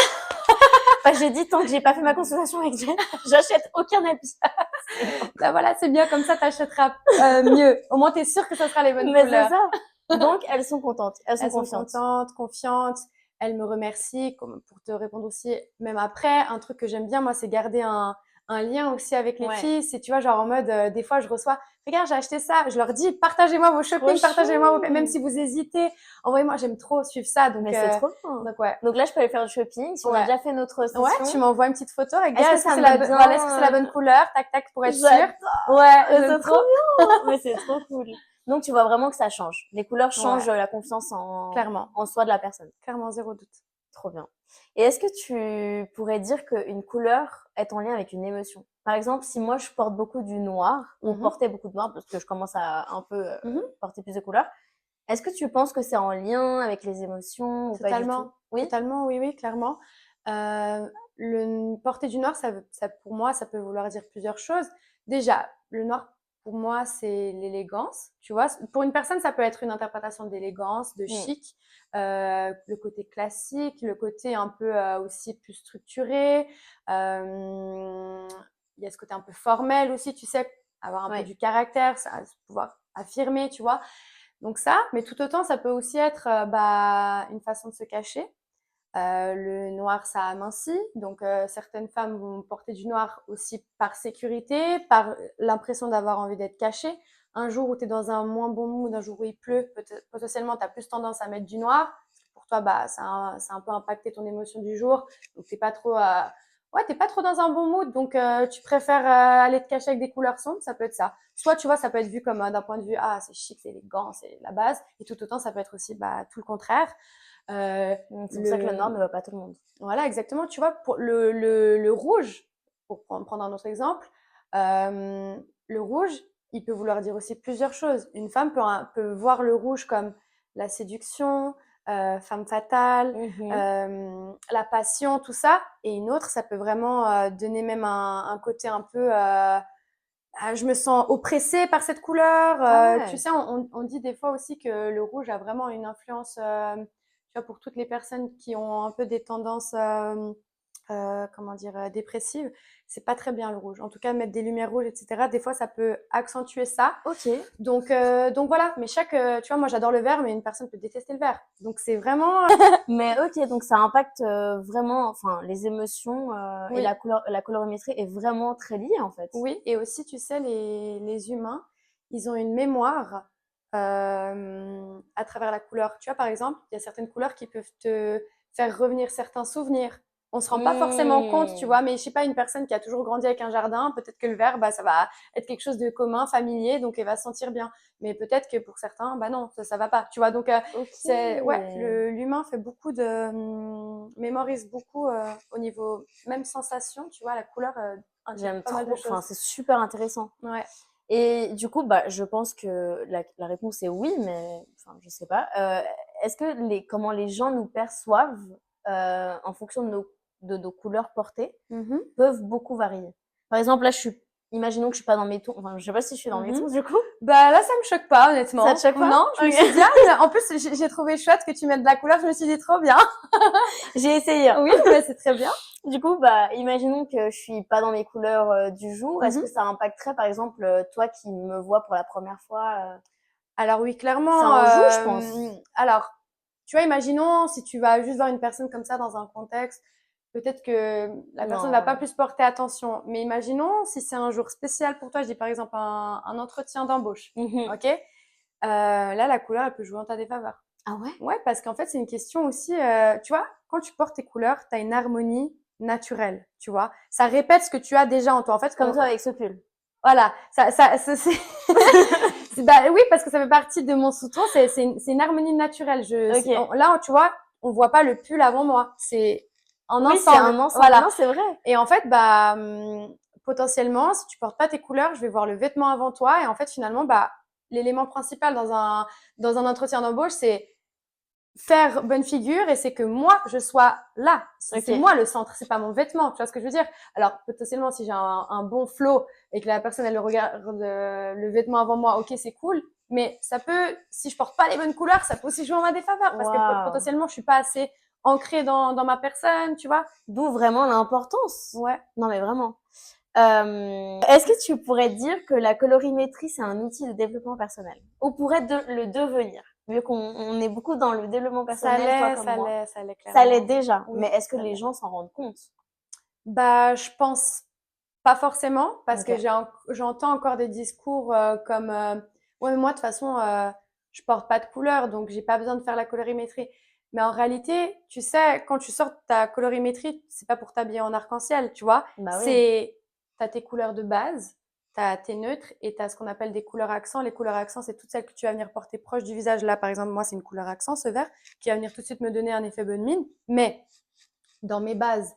Enfin, j'ai dit, tant que j'ai pas fait ma consultation avec Jen, j'achète aucun habit. Bah voilà, c'est bien, comme ça, t'achèteras mieux. Au moins, t'es sûre que ça sera les bonnes Mais c'est couleurs. ça. Donc, elles sont contentes, elles sont Elles sont confiantes. contentes, confiantes. Elles me remercient. Comme pour te répondre aussi, même après, un truc que j'aime bien, moi, c'est garder un lien aussi avec les Ouais. filles. C'est, tu vois, genre en mode, des fois, je reçois, regarde, j'ai acheté ça. Je leur dis, partagez-moi vos shoppings, Trop partagez-moi vos, chou. même si vous hésitez, envoyez-moi, j'aime trop suivre ça. Donc, Mais c'est trop bien. donc ouais. Donc là, je peux aller faire du shopping. Si on a Ouais. déjà fait notre session. Ouais, tu m'envoies une petite photo, regarde, Est-ce que est-ce que ça c'est me la, va bien, voilà, est-ce que c'est la bonne couleur, tac, tac, pour être sûre. J'adore. Ouais, Mais j'aime c'est trop bien. Mais c'est trop cool. Donc, tu vois vraiment que ça change. Les couleurs changent Ouais, la confiance clairement. en soi de la personne. Clairement, zéro doute. Trop bien. Et est-ce que tu pourrais dire qu'une couleur est en lien avec une émotion? Par exemple, si moi je porte beaucoup du noir, ou Mhm. portais beaucoup de noir, parce que je commence à un peu Mhm. porter plus de couleurs, est-ce que tu penses que c'est en lien avec les émotions ou pas du tout? Totalement, Oui? totalement, oui, oui, clairement. Porter du noir, pour moi, ça peut vouloir dire plusieurs choses. Déjà, le noir, pour moi, c'est l'élégance, tu vois. Pour une personne, ça peut être une interprétation d'élégance, de Mm. chic, le côté classique, le côté un peu aussi plus structuré. Il y a ce côté un peu formel aussi, tu sais, avoir un peu Ouais. du caractère, ça, pouvoir affirmer, tu vois. Donc ça, mais tout autant, ça peut aussi être une façon de se cacher. Le noir, ça amincit. Donc, certaines femmes vont porter du noir aussi par sécurité, par l'impression d'avoir envie d'être cachée. Un jour où tu es dans un moins bon mood, un jour où il pleut, potentiellement, tu as plus tendance à mettre du noir. Parce que pour toi, ça a un peu impacté ton émotion du jour. Donc, t'es pas trop, t'es pas trop dans un bon mood. Donc, tu préfères aller te cacher avec des couleurs sombres. Ça peut être ça. Soit, tu vois, ça peut être vu comme d'un point de vue, ah, c'est chic, c'est élégant, c'est la base. Et tout autant, ça peut être aussi tout le contraire. C'est pour ça que le noir ne va pas tout le monde. Voilà, exactement. Tu vois, pour le rouge, pour prendre un autre exemple, le rouge, il peut vouloir dire aussi plusieurs choses. Une femme peut voir le rouge comme la séduction, femme fatale, la passion, tout ça. Et une autre, ça peut vraiment donner même un côté un peu je me sens oppressée par cette couleur. Ah ouais. Tu sais, on dit des fois aussi que le rouge a vraiment une influence, tu vois, pour toutes les personnes qui ont un peu des tendances, comment dire, dépressives. C'est pas très bien le rouge. En tout cas, mettre des lumières rouges, etc. Des fois, ça peut accentuer ça. Ok. Donc voilà. Mais tu vois, moi j'adore le vert, mais une personne peut détester le vert. Donc c'est vraiment. Mais ok, donc ça impacte vraiment, enfin, les émotions et Oui. la colorimétrie est vraiment très liée en fait. Oui, et aussi, tu sais, les humains, ils ont une mémoire à travers la couleur. Tu vois, par exemple, il y a certaines couleurs qui peuvent te faire revenir certains souvenirs. On se rend pas forcément compte, tu vois, mais je sais pas, une personne qui a toujours grandi avec un jardin, peut-être que le vert, ça va être quelque chose de commun, familier, donc elle va se sentir bien. Mais peut-être que pour certains, non, ça va pas, tu vois. Donc Ok. l'humain fait beaucoup mémorise beaucoup au niveau même sensation, tu vois, la couleur intègre J'aime pas mal de trop, enfin, choses. c'est super intéressant. Ouais. Et du coup, bah, je pense que la réponse est oui, mais enfin, je sais pas. Est-ce que comment les gens nous perçoivent en fonction de nos couleurs portées Mhm. peuvent beaucoup varier. Par exemple, là, imaginons que je suis pas dans mes tons. Enfin, je sais pas si je suis dans mes Mhm. tons du coup. Bah là, ça me choque pas, honnêtement. Ça te choque pas? Non, je me Ok. suis dit, en plus, j'ai trouvé chouette que tu mettes de la couleur. Je me suis dit, trop bien. J'ai essayé. Oui, mais c'est très bien. Du coup, bah, imaginons que je suis pas dans mes couleurs du jour. Est-ce Mhm. que ça impacterait, par exemple, toi qui me vois pour la première fois Alors oui, Ça clairement. en joue, je pense. Alors, tu vois, imaginons si tu vas juste voir une personne comme ça dans un contexte, peut-être que la personne va Non, pas ouais. plus porter attention. Mais imaginons si c'est un jour spécial pour toi, je dis par exemple un entretien d'embauche, Mhm. ok? Là, la couleur, elle peut jouer en ta défaveur. Ah ouais? Ouais, parce qu'en fait, c'est une question aussi, tu vois, quand tu portes tes couleurs, tu as une harmonie naturelle, tu vois. Ça répète ce que tu as déjà en toi. En fait, Comme toi avec ce pull. voilà, bah oui, parce que ça fait partie de mon sous-ton, c'est une harmonie naturelle. Ok. Là, tu vois, on voit pas le pull avant moi. C'est en Oui, c'est ensemble, un ensemble. voilà. Non, c'est vrai. Et en fait, bah, potentiellement, si tu portes pas tes couleurs, je vais voir le vêtement avant toi. Et en fait, finalement, bah, l'élément principal dans un entretien d'embauche, c'est faire bonne figure et c'est que moi, je sois là. C'est Ok. moi le centre, c'est pas mon vêtement. Tu vois ce que je veux dire? Alors, potentiellement, si j'ai un bon flow et que la personne, elle regarde le vêtement avant moi, ok, c'est cool. Mais ça peut, si je porte pas les bonnes couleurs, ça peut aussi jouer en ma défaveur parce que Waouh. potentiellement, je suis pas assez ancrée dans ma personne, tu vois? D'où vraiment l'importance. Ouais. Non, mais vraiment. Est-ce que tu pourrais dire que la colorimétrie, c'est un outil de développement personnel? Ou pourrait le devenir? Vu qu'on est beaucoup dans le développement personnel, toi comme moi. Ça l'est Ça l'est clairement. déjà. Mais Oui, est-ce que ça les l'est. gens s'en rendent compte? Bah, je pense pas forcément, parce que Ok. j'entends encore des discours comme ouais, mais moi de toute façon je porte pas de couleur, donc j'ai pas besoin de faire la colorimétrie. Mais en réalité, tu sais, quand tu sors ta colorimétrie, c'est pas pour t'habiller en arc-en-ciel, tu vois. Bah oui. C'est t'as tes couleurs de base, t'as tes neutres et t'as ce qu'on appelle des couleurs accents. Les couleurs accents, c'est toutes celles que tu vas venir porter proche du visage. Là, par exemple, moi, c'est une couleur accent, ce vert, qui va venir tout de suite me donner un effet bonne mine. Mais dans mes bases,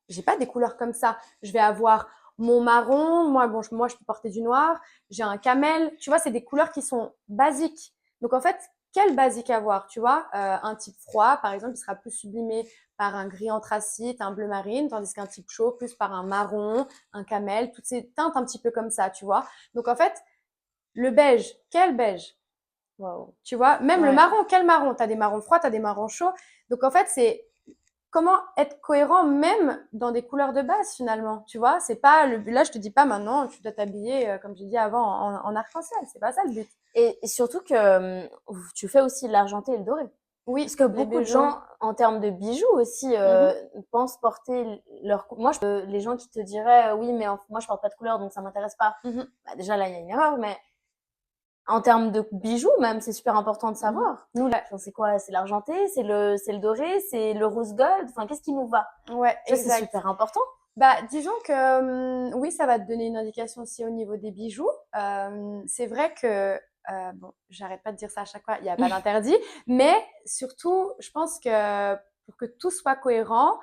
j'ai pas des couleurs comme ça. Je vais avoir mon marron, moi, bon, moi, je peux porter du noir, j'ai un camel, tu vois, c'est des couleurs qui sont basiques. Donc, en fait, quel basique avoir, tu vois? Un type froid, par exemple, il sera plus sublimé par un gris anthracite, un bleu marine, tandis qu'un type chaud, plus par un marron, un camel, toutes ces teintes un petit peu comme ça, tu vois? Donc, en fait, le beige, quel beige? Waouh. Tu vois? Même le Ouais. marron, quel marron? T'as des marrons froids, t'as des marrons chauds. Donc, en fait, c'est comment être cohérent même dans des couleurs de base finalement, tu vois? C'est pas le but. Là, je te dis pas maintenant, tu dois t'habiller, comme j'ai dit avant, en arc-en-ciel. C'est pas ça le but. Et surtout que tu fais aussi l'argenté et le doré. Parce Oui, que les beaucoup de bijoux. gens, en termes de bijoux aussi, Mhm, pensent porter leur... Moi, les gens qui te diraient, oui, mais moi, je porte pas de couleur, donc ça m'intéresse pas. mhm, Bah, déjà, là, il y a une erreur, mais en termes de bijoux, même, c'est super important de mhm. savoir. Nous, Ouais, enfin, c'est quoi? C'est l'argenté, c'est le doré, c'est le rose gold. Enfin, qu'est-ce qui nous va? ouais, Tu vois, c'est exact. super important. Bah, disons que oui, ça va te donner une indication aussi au niveau des bijoux. C'est vrai que bon, j'arrête pas de dire ça à chaque fois, il n'y a pas d'interdit, mais surtout, je pense que pour que tout soit cohérent,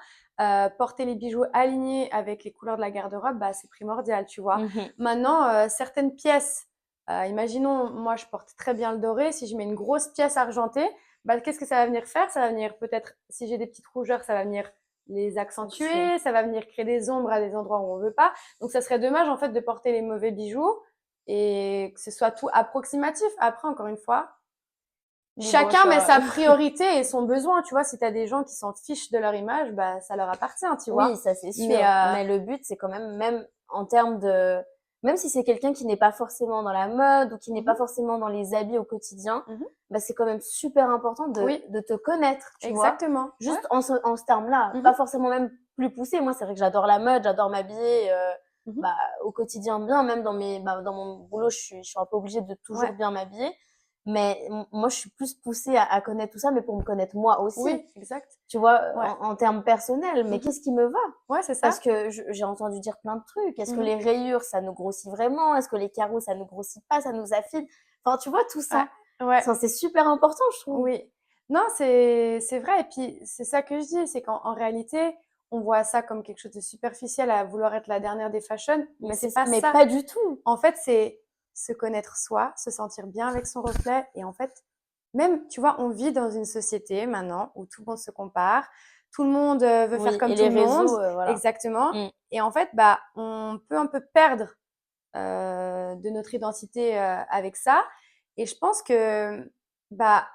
porter les bijoux alignés avec les couleurs de la garde-robe, bah, c'est primordial, tu vois. Mhm. Maintenant, certaines pièces, imaginons, moi, je porte très bien le doré, si je mets une grosse pièce argentée, bah, qu'est-ce que ça va venir faire? Ça va venir peut-être, si j'ai des petites rougeurs, ça va venir les Accentué. accentuer, ça va venir créer des ombres à des endroits où on veut pas. Donc ça serait dommage en fait de porter les mauvais bijoux et que ce soit tout approximatif. Après, encore une fois, Libre chacun met choix. sa priorité et son besoin. Tu vois, si t'as des gens qui s'en fichent de leur image, bah ça leur appartient, tu Oui, vois. ça c'est Mais sûr. Mais le but, c'est quand même en termes de, même si c'est quelqu'un qui n'est pas forcément dans la mode ou qui n'est pas mhm, forcément dans les habits au quotidien, mhm. bah c'est quand même super important Oui, de te connaître, tu vois. exactement. Ouais. Juste en ce terme-là, Mhm, pas forcément même plus poussé. Moi, c'est vrai que j'adore la mode, j'adore m'habiller, mhm. bah, au quotidien bien, même dans mon boulot, je suis un peu obligée de toujours Ouais. bien m'habiller. Mais moi, je suis plus poussée à connaître tout ça, mais pour me connaître moi aussi, Oui, exact. tu vois, Ouais. en termes personnels. Mais Mhm. qu'est-ce qui me va? Ouais, c'est Parce ça. que j'ai entendu dire plein de trucs. Est-ce que Mhm. les rayures, ça nous grossit vraiment? Est-ce que les carreaux, ça nous grossit pas? Ça nous affine? Enfin, tu vois, tout Ouais. ça. Ouais. Enfin, c'est super important, je trouve. Oui. Non, c'est vrai et puis c'est ça que je dis, c'est qu'en réalité, on voit ça comme quelque chose de superficiel à vouloir être la dernière des fashion, mais Mais c'est c'est ça. pas Mais ça. pas du tout. En fait, c'est se connaître soi, se sentir bien avec son reflet et en fait, même, tu vois, on vit dans une société maintenant où tout le monde se compare, tout le monde veut faire Oui, comme et tout les le monde, réseaux, voilà. exactement. Mm. Et en fait, bah, on peut un peu perdre de notre identité avec ça. Et je pense que, bah,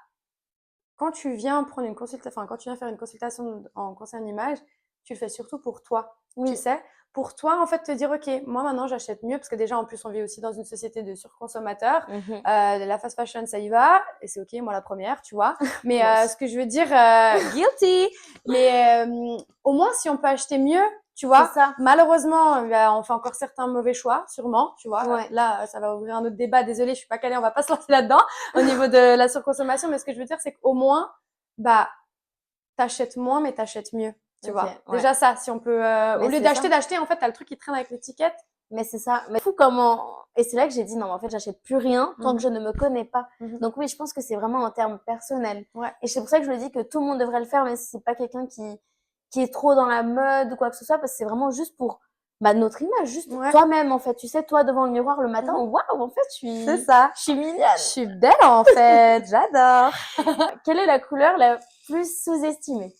quand tu viens prendre une consultation, enfin, quand tu viens faire une consultation en conseil en image, tu le fais surtout pour toi, tu Oui, sais, pour toi, en fait, te dire, OK, moi, maintenant, j'achète mieux parce que déjà, en plus, on vit aussi dans une société de surconsommateurs. La fast fashion, ça y va et c'est OK, moi, la première, tu vois. Mais Moi aussi. ce que je veux dire, guilty. Mais au moins, si on peut acheter mieux, tu C'est vois. ça. Malheureusement, on fait encore certains mauvais choix, sûrement, tu vois. Ouais. Là, ça va ouvrir un autre débat. Désolée, je suis pas calée, on va pas se lancer là-dedans au niveau de la surconsommation. Mais ce que je veux dire, c'est qu'au moins, bah, t'achètes moins, mais t'achètes mieux. Tu Ok, vois. ouais. Déjà ça, si on peut, au Mais lieu c'est ça. d'acheter, en fait, t'as le truc qui traîne avec l'étiquette. Mais c'est ça. Mais fou comment. Et c'est là que j'ai dit non, mais en fait, j'achète plus rien tant que je Mhm, ne me connais pas. mhm. Donc oui, je pense que c'est vraiment en termes personnels. Ouais, Et c'est pour ça que je le dis que tout le monde devrait le faire, mais si c'est pas quelqu'un qui est trop dans la mode ou quoi que ce soit, parce que c'est vraiment juste pour bah, notre image, juste ouais. toi-même, en fait. Tu sais, toi devant le miroir le matin, Mhm. waouh, en fait, C'est ça. je suis Je mignonne. suis belle en fait, j'adore. Quelle est la couleur la plus sous-estimée?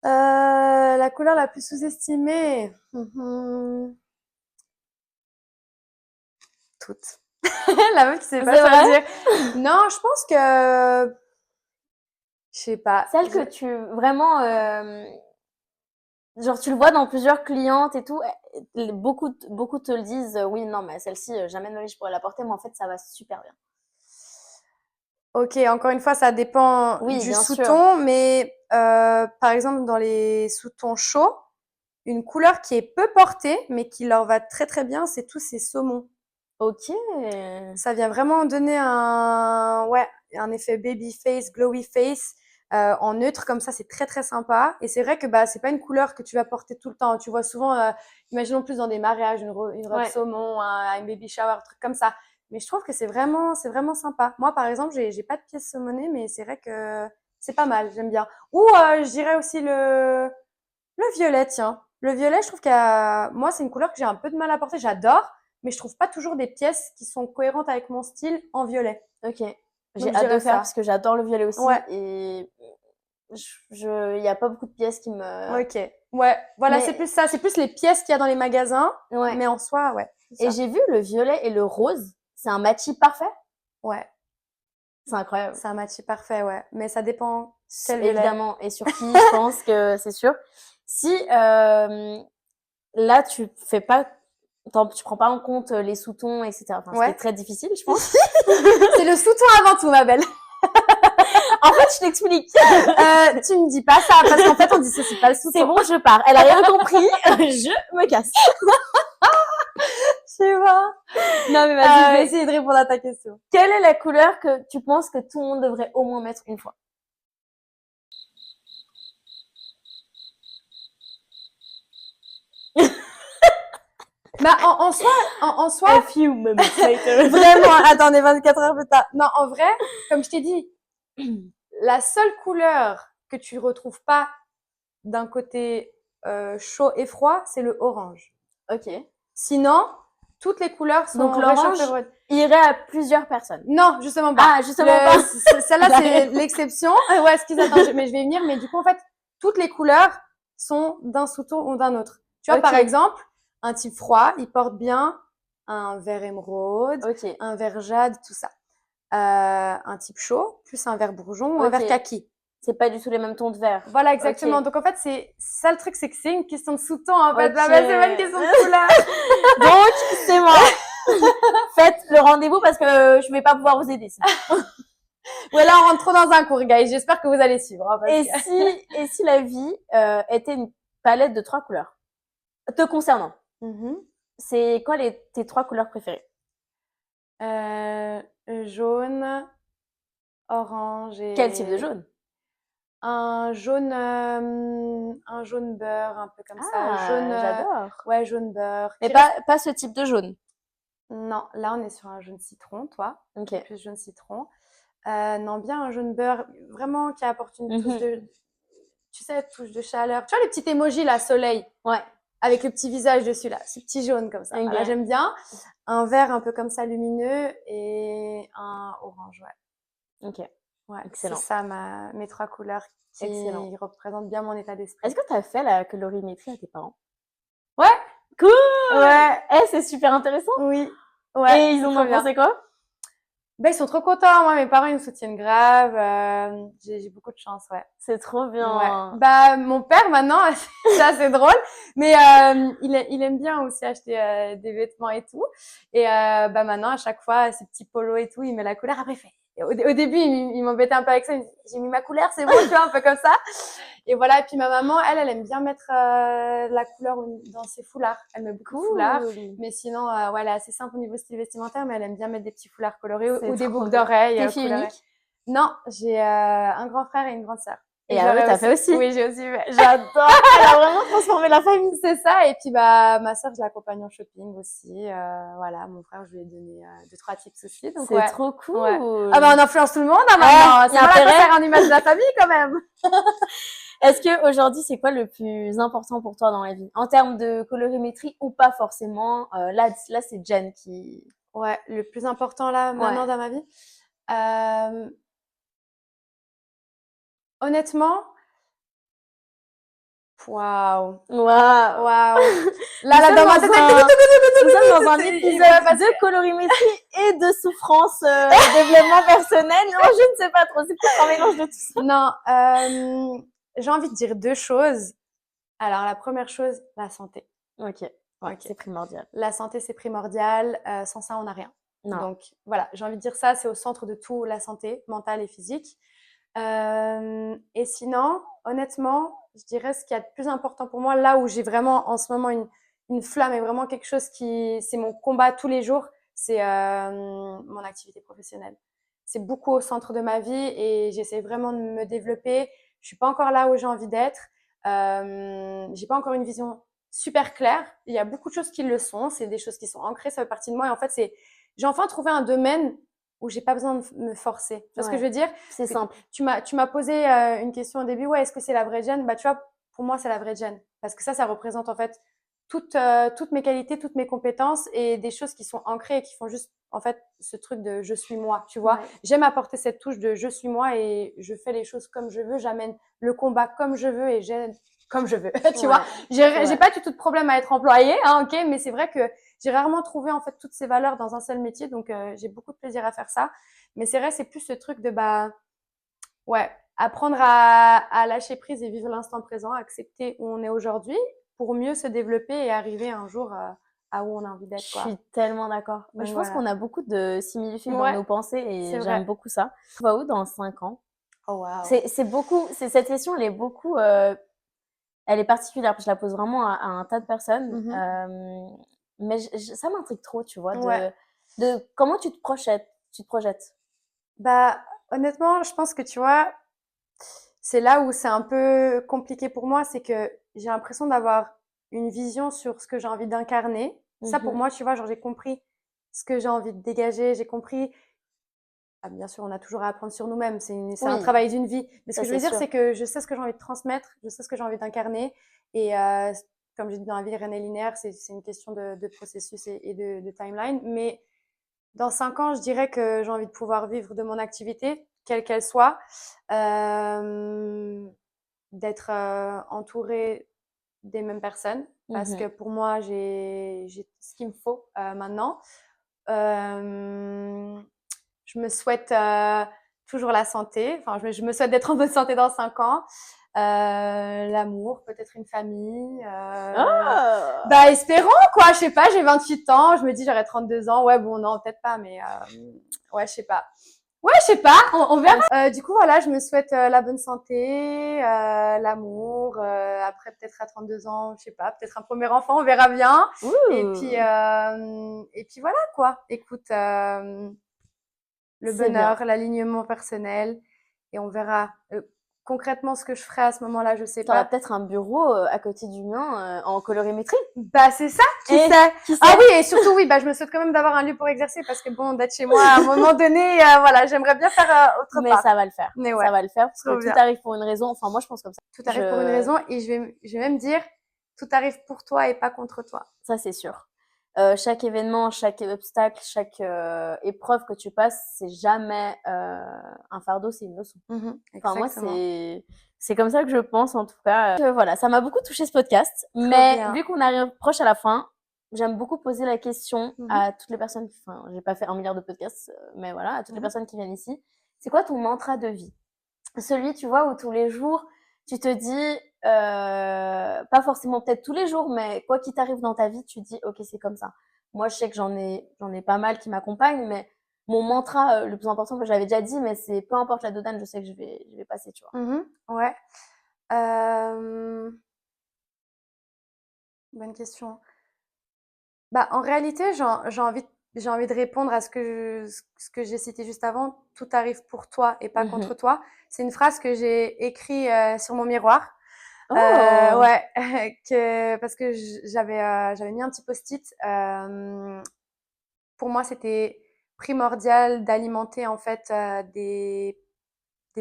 La couleur la plus sous-estimée. Mhm. Toutes. La meuf qui sait C'est pas vrai? choisir. Non, je pense que, je sais pas. Celle que tu vraiment genre tu le vois dans plusieurs clientes et tout, beaucoup te le disent, oui non mais celle-ci jamais de ma vie je pourrais la porter, mais en fait ça va super bien. Ok, encore une fois, ça dépend Oui, du bien sûr. sous-ton, mais par exemple, dans les sous-tons chauds, une couleur qui est peu portée, mais qui leur va très très bien, c'est tous ces saumons. Ok. Ça vient vraiment donner ouais, un effet baby face, glowy face, en neutre comme ça, c'est très très sympa. Et c'est vrai que bah c'est pas une couleur que tu vas porter tout le temps. Tu vois souvent, imaginons plus dans des mariages, une robe Ouais. saumon, un baby shower, un truc comme ça. Mais je trouve que c'est vraiment sympa. Moi, par exemple, j'ai pas de pièces saumonées, mais c'est vrai que c'est pas mal, j'aime bien. Ou je dirais aussi le violet, tiens. Le violet, je trouve moi, c'est une couleur que j'ai un peu de mal à porter. J'adore, mais je trouve pas toujours des pièces qui sont cohérentes avec mon style en violet. Ok. J'ai Donc, je hâte de dirais faire ça. parce que j'adore le violet aussi Ouais, et il y a pas beaucoup de pièces qui me. ok. Ouais, voilà, c'est Mais plus ça. C'est plus les pièces qu'il y a dans les magasins, ouais. mais en soi, ouais, c'est Et ça. j'ai vu le violet et le rose, c'est un matchy parfait. Ouais, C'est incroyable. c'est un match parfait, ouais. Mais ça dépend quel violet. Évidemment. Et sur qui, je pense que c'est sûr. Si là, tu prends pas en compte les sous-tons, etc. Enfin, ce qui est Ouais. très difficile, je pense. C'est le sous-ton avant tout, ma belle. En fait, je t'explique. Tu me dis pas ça, parce qu'en fait, on dissocie pas le C'est sous-ton. bon, je pars. Elle a rien compris. Je me casse. Je sais pas. Non, mais vas-y, je vais essayer de répondre à ta question. Quelle est la couleur que tu penses que tout le monde devrait au moins mettre une fois? Bah, en soi, A few moments later. vraiment, attendez, 24 heures plus tard. Non, en vrai, comme je t'ai dit, la seule couleur que tu retrouves pas d'un côté chaud et froid, c'est le orange. Ok. Sinon, toutes les couleurs Donc sont l'orange réchauffées. irait à plusieurs personnes. Non, justement pas. Ah, justement pas. Celle-là, Elle a c'est rien. l'exception. Ouais, excuse, attends, mais je vais y venir. Mais du coup, en fait, toutes les couleurs sont d'un sous-ton ou d'un autre. Tu vois, par Ok. exemple, un type froid, il porte bien un vert émeraude, Ok. un vert jade, tout ça. Un type chaud, plus un vert bourgeon ou un vert Ok. kaki. C'est pas du tout les mêmes tons de vert. Voilà, exactement. Ok. Donc, en fait, c'est ça le truc, c'est que c'est une question de sous-ton, en fait. Ok. Là, c'est pas une question de couleur. Donc, c'est moi. Faites le rendez-vous parce que je vais pas pouvoir vous aider. Sinon. Ouais, là, on rentre trop dans un cours, guys. J'espère que vous allez suivre. Hein, parce Et si la vie était une palette de 3 couleurs te concernant, que... c'est quoi tes 3 couleurs préférées? Euh, jaune, orange Quel type de et jaune? un jaune beurre, un peu comme ça. Jaune, Ah, j'adore. ouais, jaune beurre. Mais Qui reste... pas ce type de jaune. Non, là, on est sur un jaune citron, toi. Ok. Plus jaune citron. Non, bien un jaune beurre, vraiment qui apporte une touche Mhm. de, tu sais, touche de chaleur. Tu vois le petit emoji, là, soleil, Ouais. avec le petit visage dessus, là, ce petit jaune comme ça. Ok. Voilà, j'aime bien. Un vert un peu comme ça, lumineux, et un orange, ouais. Ok. Ouais, c'est Excellent. ça mes 3 couleurs qui Excellent. représentent bien mon état d'esprit. Est-ce que tu as fait la colorimétrie à tes parents? Ouais, Cool! ouais, Eh, c'est super intéressant. oui, ouais, Et ils c'est en trop ont bien. pensé quoi? Ben, ils sont trop contents. Moi, mes parents, ils me soutiennent grave. J'ai beaucoup de chance, ouais. C'est trop Ouais. bien. Bah, mon père, maintenant, c'est assez drôle, mais il aime bien aussi acheter des vêtements et tout. Et bah, maintenant, à chaque fois, ces petits polos et tout, il met la couleur. Après, il fait... Au début, il m'embêtait un peu avec ça. Il me dit, j'ai mis ma couleur, c'est bon, tu vois, un peu comme ça. Et voilà. Et puis ma maman, elle aime bien mettre la couleur dans ses foulards. Elle met beaucoup de foulards. Cool. Mais sinon, ouais, elle est assez simple au niveau style vestimentaire, mais elle aime bien mettre des petits foulards colorés C'est ou des trop boucles bien. d'oreilles T'es fille colorées. unique? Non, j'ai un grand frère et une grande sœur. Et ah ouais, t'as fait aussi? Oui, j'ai aussi fait. J'adore. Elle a vraiment transformé la famille. C'est ça. Et puis, bah, ma sœur, je l'accompagne en shopping aussi. Voilà, mon frère, je lui ai donné 2, 3 tips aussi. Donc, C'est ouais. trop cool. Ouais. Ah bah, on influence tout le monde, hein, Ouais, maintenant. y C'est a moi la intérêt. faire en image de la famille, quand même. Est-ce que aujourd'hui, c'est quoi le plus important pour toi dans la vie? En termes de colorimétrie ou pas forcément? Là, c'est Jen qui... Ouais, le plus important, là, maintenant, Ouais. dans ma vie. Honnêtement, waouh. Waouh. Waouh. Là, dans ma tête, Nous sommes dans un épisode parce de colorimétrie et de souffrance, développement personnel. Non, je ne sais pas trop. C'est peut-être un mélange de tout ça. Non, j'ai envie de dire 2 choses. Alors, la première chose, la santé. Ok. Ouais, Ok. c'est primordial. La santé, c'est primordial. Sans ça, on n'a rien. Non. Donc, voilà, j'ai envie de dire ça, c'est au centre de tout, la santé mentale et physique. Et sinon, honnêtement, je dirais ce qu'il y a de plus important pour moi, là où j'ai vraiment en ce moment une flamme et vraiment quelque chose qui, c'est mon combat tous les jours, c'est mon activité professionnelle. C'est beaucoup au centre de ma vie et j'essaie vraiment de me développer. Je suis pas encore là où j'ai envie d'être. J'ai pas encore une vision super claire. Il y a beaucoup de choses qui le sont. C'est des choses qui sont ancrées, ça fait partie de moi. Et en fait, j'ai enfin trouvé un domaine où j'ai pas besoin de me forcer. Tu vois ce que je veux dire? C'est simple. Tu m'as posé une question au début. Ouais, est-ce que c'est la vraie Jen? Bah, tu vois, pour moi, c'est la vraie Jen. Parce que ça représente en fait toutes mes qualités, toutes mes compétences et des choses qui sont ancrées et qui font juste, en fait, ce truc de je suis moi, tu vois. Ouais. J'aime apporter cette touche de je suis moi et je fais les choses comme je veux. J'amène le combat comme je veux et j'aide comme je veux, tu vois. J'ai pas du tout de problème à être employée, hein, ok, mais c'est vrai que j'ai rarement trouvé en fait toutes ces valeurs dans un seul métier, donc j'ai beaucoup de plaisir à faire ça. Mais c'est vrai, c'est plus ce truc de bah ouais, apprendre à lâcher prise et vivre l'instant présent, accepter où on est aujourd'hui pour mieux se développer et arriver un jour à où on a envie d'être. Je Quoi. suis tellement d'accord. Donc, Je pense voilà. qu'on a beaucoup de similitudes dans Ouais, nos pensées c'est et vrai. j'aime beaucoup ça. Tu vas où dans 5 ans? Oh wow. C'est beaucoup, cette question, elle est beaucoup, elle est particulière, parce que je la pose vraiment à un tas de personnes. Mais ça m'intrigue trop, tu vois, Ouais. de comment tu te projettes. Bah, honnêtement, je pense que tu vois, c'est là où c'est un peu compliqué pour moi, c'est que j'ai l'impression d'avoir une vision sur ce que j'ai envie d'incarner. Ça, pour moi, tu vois, genre, j'ai compris ce que j'ai envie de dégager, j'ai compris. Ah, bien sûr, on a toujours à apprendre sur nous-mêmes, c'est un Oui, travail d'une vie. Mais ce ça que je veux c'est dire, sûr. c'est que je sais ce que j'ai envie de transmettre, je sais ce que j'ai envie d'incarner. Et comme j'ai dit dans la vie, rien n'est linéaire, c'est une question de processus et de timeline. Mais dans 5 ans, je dirais que j'ai envie de pouvoir vivre de mon activité, quelle qu'elle soit, d'être entourée des mêmes personnes, parce que pour moi, j'ai ce qu'il me faut maintenant. Je me souhaite toujours la santé. Enfin, je me souhaite d'être en bonne santé dans 5 ans. L'amour, peut-être une famille. Oh! Bah, espérons, quoi. Je sais pas, j'ai 28 ans. Je me dis, j'aurai 32 ans. Ouais, bon, non, peut-être pas, mais ouais, je sais pas. Ouais, je sais pas, on verra. Du coup, voilà, je me souhaite la bonne santé, l'amour. Après, peut-être à 32 ans, je sais pas, peut-être un premier enfant, on verra bien. Ouh. Et puis voilà, quoi. Écoute, le C'est bonheur, bien. l'alignement personnel, et on verra. Concrètement, ce que je ferai à ce moment-là, je sais T'auras pas. peut-être un bureau à côté du mien en colorimétrie. Bah, c'est ça, qui Et sait. qui sait? Ah oui, et surtout, oui, bah, je me souhaite quand même d'avoir un lieu pour exercer parce que bon, d'être chez moi à un moment donné, voilà, j'aimerais bien faire autre Mais part. ça va le faire. Mais ouais, Ça va le faire parce trop que bien. tout arrive pour une raison. Enfin, moi, je pense comme ça. Tout arrive pour une raison et je vais même dire, tout arrive pour toi et pas contre toi. Ça, c'est sûr. Chaque événement, chaque obstacle, chaque épreuve que tu passes, c'est jamais un fardeau, c'est une leçon. Enfin, moi, c'est comme ça que je pense, en tout cas. Voilà, ça m'a beaucoup touché ce podcast. Mais bien. vu qu'on arrive proche à la fin, j'aime beaucoup poser la question Mhm. à toutes les personnes, enfin, j'ai pas fait 1 milliard de podcasts, mais voilà, à toutes les Mhm. personnes qui viennent ici. C'est quoi ton mantra de vie? Celui, tu vois, où tous les jours, tu te dis, pas forcément peut-être tous les jours, mais quoi qu'il t'arrive dans ta vie, tu dis, ok, c'est comme ça. Moi, je sais que j'en ai pas mal qui m'accompagnent, mais mon mantra, le plus important que j'avais déjà dit, mais c'est peu importe la dodane, je sais que je vais passer, tu vois. Mhm. Ouais. Euh, Bonne question. Bah, en réalité, j'ai envie de répondre à ce que j'ai cité juste avant. Tout arrive pour toi et pas contre Mhm. toi. C'est une phrase que j'ai écrite sur mon miroir. Oh! Ouais, parce que j'avais mis un petit post-it. Pour moi, c'était primordial d'alimenter en fait des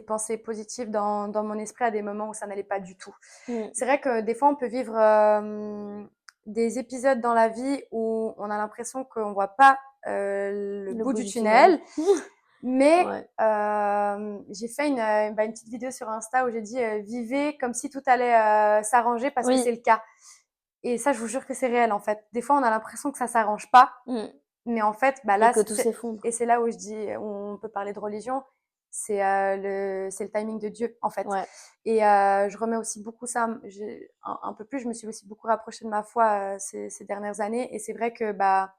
pensées positives dans mon esprit à des moments où ça n'allait pas du tout. Mm. C'est vrai que des fois, on peut vivre des épisodes dans la vie où on a l'impression qu'on voit pas le Le bout bout du du tunnel. tunnel, mais Ouais. j'ai fait une petite vidéo sur Insta où j'ai dit vivez comme si tout allait s'arranger parce que Oui. c'est le cas. Et ça, je vous jure que c'est réel en fait. Des fois, on a l'impression que ça s'arrange pas, Mm. mais en fait, bah Et là, que tout s'effondre. c'est là où je dis, on peut parler de religion, c'est le timing de Dieu, en fait. Ouais. Et je remets aussi beaucoup ça, un peu plus, je me suis aussi beaucoup rapprochée de ma foi ces dernières années. Et c'est vrai que bah,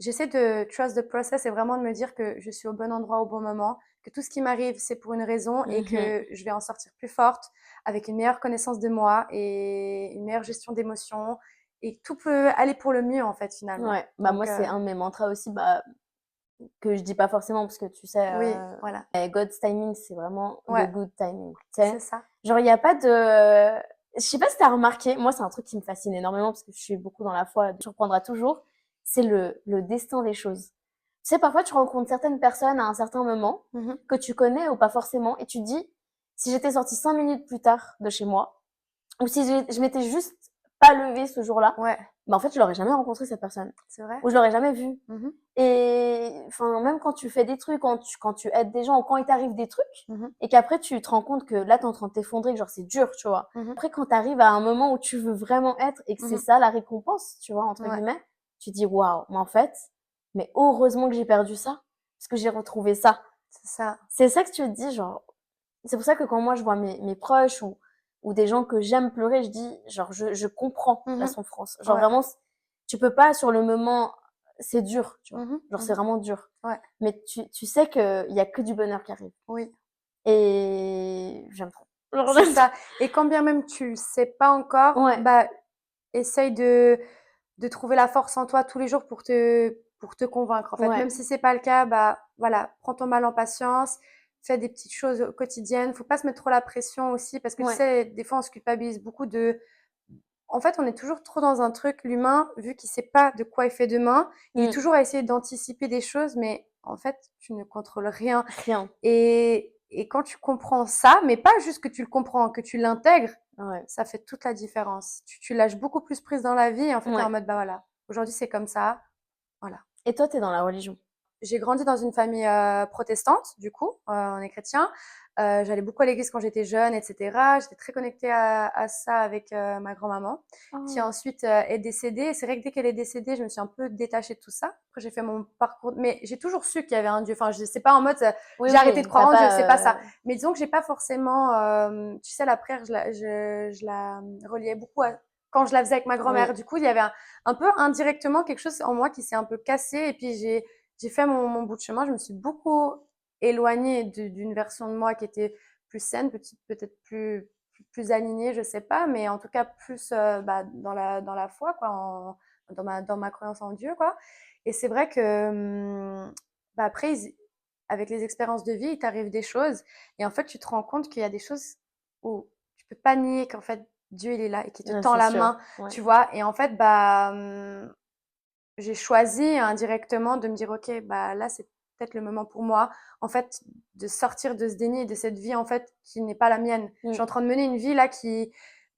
j'essaie de trust the process et vraiment de me dire que je suis au bon endroit au bon moment, que tout ce qui m'arrive, c'est pour une raison et Mhm. que je vais en sortir plus forte, avec une meilleure connaissance de moi et une meilleure gestion d'émotions. Et tout peut aller pour le mieux, en fait, finalement. Ouais. Bah, moi, Donc, c'est un de mes mantras aussi, bah, que je dis pas forcément parce que tu sais, oui, voilà. God's timing, c'est vraiment the Ouais, good timing. Tu c'est sais, ça. genre, il n'y a pas de. Je sais pas si t'as remarqué, moi, c'est un truc qui me fascine énormément parce que je suis beaucoup dans la foi, tu surprendras toujours. C'est le destin des choses. Tu sais, parfois, tu rencontres certaines personnes à un certain moment Mhm. que tu connais ou pas forcément et tu te dis, si j'étais sortie 5 minutes plus tard de chez moi, ou si je m'étais juste pas levée ce jour-là, Ouais, bah en fait, je l'aurais jamais rencontré cette personne. c'est vrai. Ou je l'aurais jamais vue. Mhm. Et enfin, même quand tu fais des trucs, quand tu aides des gens, ou quand il t'arrive des trucs, Mhm. et qu'après tu te rends compte que là, t'es en train de t'effondrer, que genre c'est dur, tu vois. Mhm. Après, quand t'arrives à un moment où tu veux vraiment être et que c'est Mhm. ça la récompense, tu vois, entre Ouais, guillemets, tu te dis waouh, mais en fait, mais heureusement que j'ai perdu ça, parce que j'ai retrouvé ça. c'est ça. C'est ça que tu te dis, genre, c'est pour ça que quand moi je vois mes proches ou des gens que j'aime pleurer, je dis, genre, je comprends la Mhm. souffrance. Genre Ouais. vraiment, tu peux pas sur le moment, c'est dur, tu vois. Mhm. Genre, c'est Mhm. vraiment dur. Ouais, Mais tu sais qu'il y a que du bonheur qui arrive. oui, Et j'aime trop. Genre, c'est j'aime trop. ça. Et quand bien même tu le sais pas encore, Ouais, bah, essaye de trouver la force en toi tous les jours pour te convaincre, en fait. ouais, Même si c'est pas le cas, bah, voilà, prends ton mal en patience, fais des petites choses quotidiennes. Faut pas se mettre trop la pression aussi, parce que tu ouais. sais, des fois, on se culpabilise beaucoup en fait, on est toujours trop dans un truc, l'humain, vu qu'il sait pas de quoi il fait demain, il est Mm. toujours à essayer d'anticiper des choses, mais en fait, tu ne contrôles rien. Rien. Et quand tu comprends ça, mais pas juste que tu le comprends, que tu l'intègres, Ouais, ça fait toute la différence. Tu lâches beaucoup plus prise dans la vie et en fait, tu es en ouais. mode, bah voilà, aujourd'hui c'est comme ça, voilà. Et toi, t'es dans la religion? J'ai grandi dans une famille protestante, du coup, on est chrétien. J'allais beaucoup à l'église quand j'étais jeune, etc. J'étais très connectée à ça avec ma grand-maman, qui Oh. ensuite est décédée. Et c'est vrai que dès qu'elle est décédée, je me suis un peu détachée de tout ça. Après, j'ai fait mon parcours, mais j'ai toujours su qu'il y avait un Dieu. Enfin, je sais pas en mode Oui, j'ai arrêté de oui, croire t'as en Dieu, c'est pas pas. ça. Mais disons que j'ai pas forcément, tu sais, la prière, je la reliais beaucoup à quand je la faisais avec ma grand-mère. Oui. Du coup, il y avait un peu indirectement quelque chose en moi qui s'est un peu cassé. Et puis j'ai fait mon bout de chemin. Je me suis beaucoup éloignée d'une version de moi qui était plus saine, peut-être plus alignée, je sais pas, mais en tout cas plus bah, dans la foi, quoi, dans ma croyance en Dieu, quoi. Et c'est vrai que bah, après, avec les expériences de vie, il t'arrive des choses, et en fait, tu te rends compte qu'il y a des choses où tu peux pas nier qu'en fait Dieu il est là et qu'il te tend C'est la sûr. main, Ouais. tu vois. Et en fait, bah j'ai choisi indirectement de me dire ok bah là c'est peut-être le moment pour moi en fait de sortir de ce déni et de cette vie en fait qui n'est pas la mienne. Je suis Mm. en train de mener une vie là qui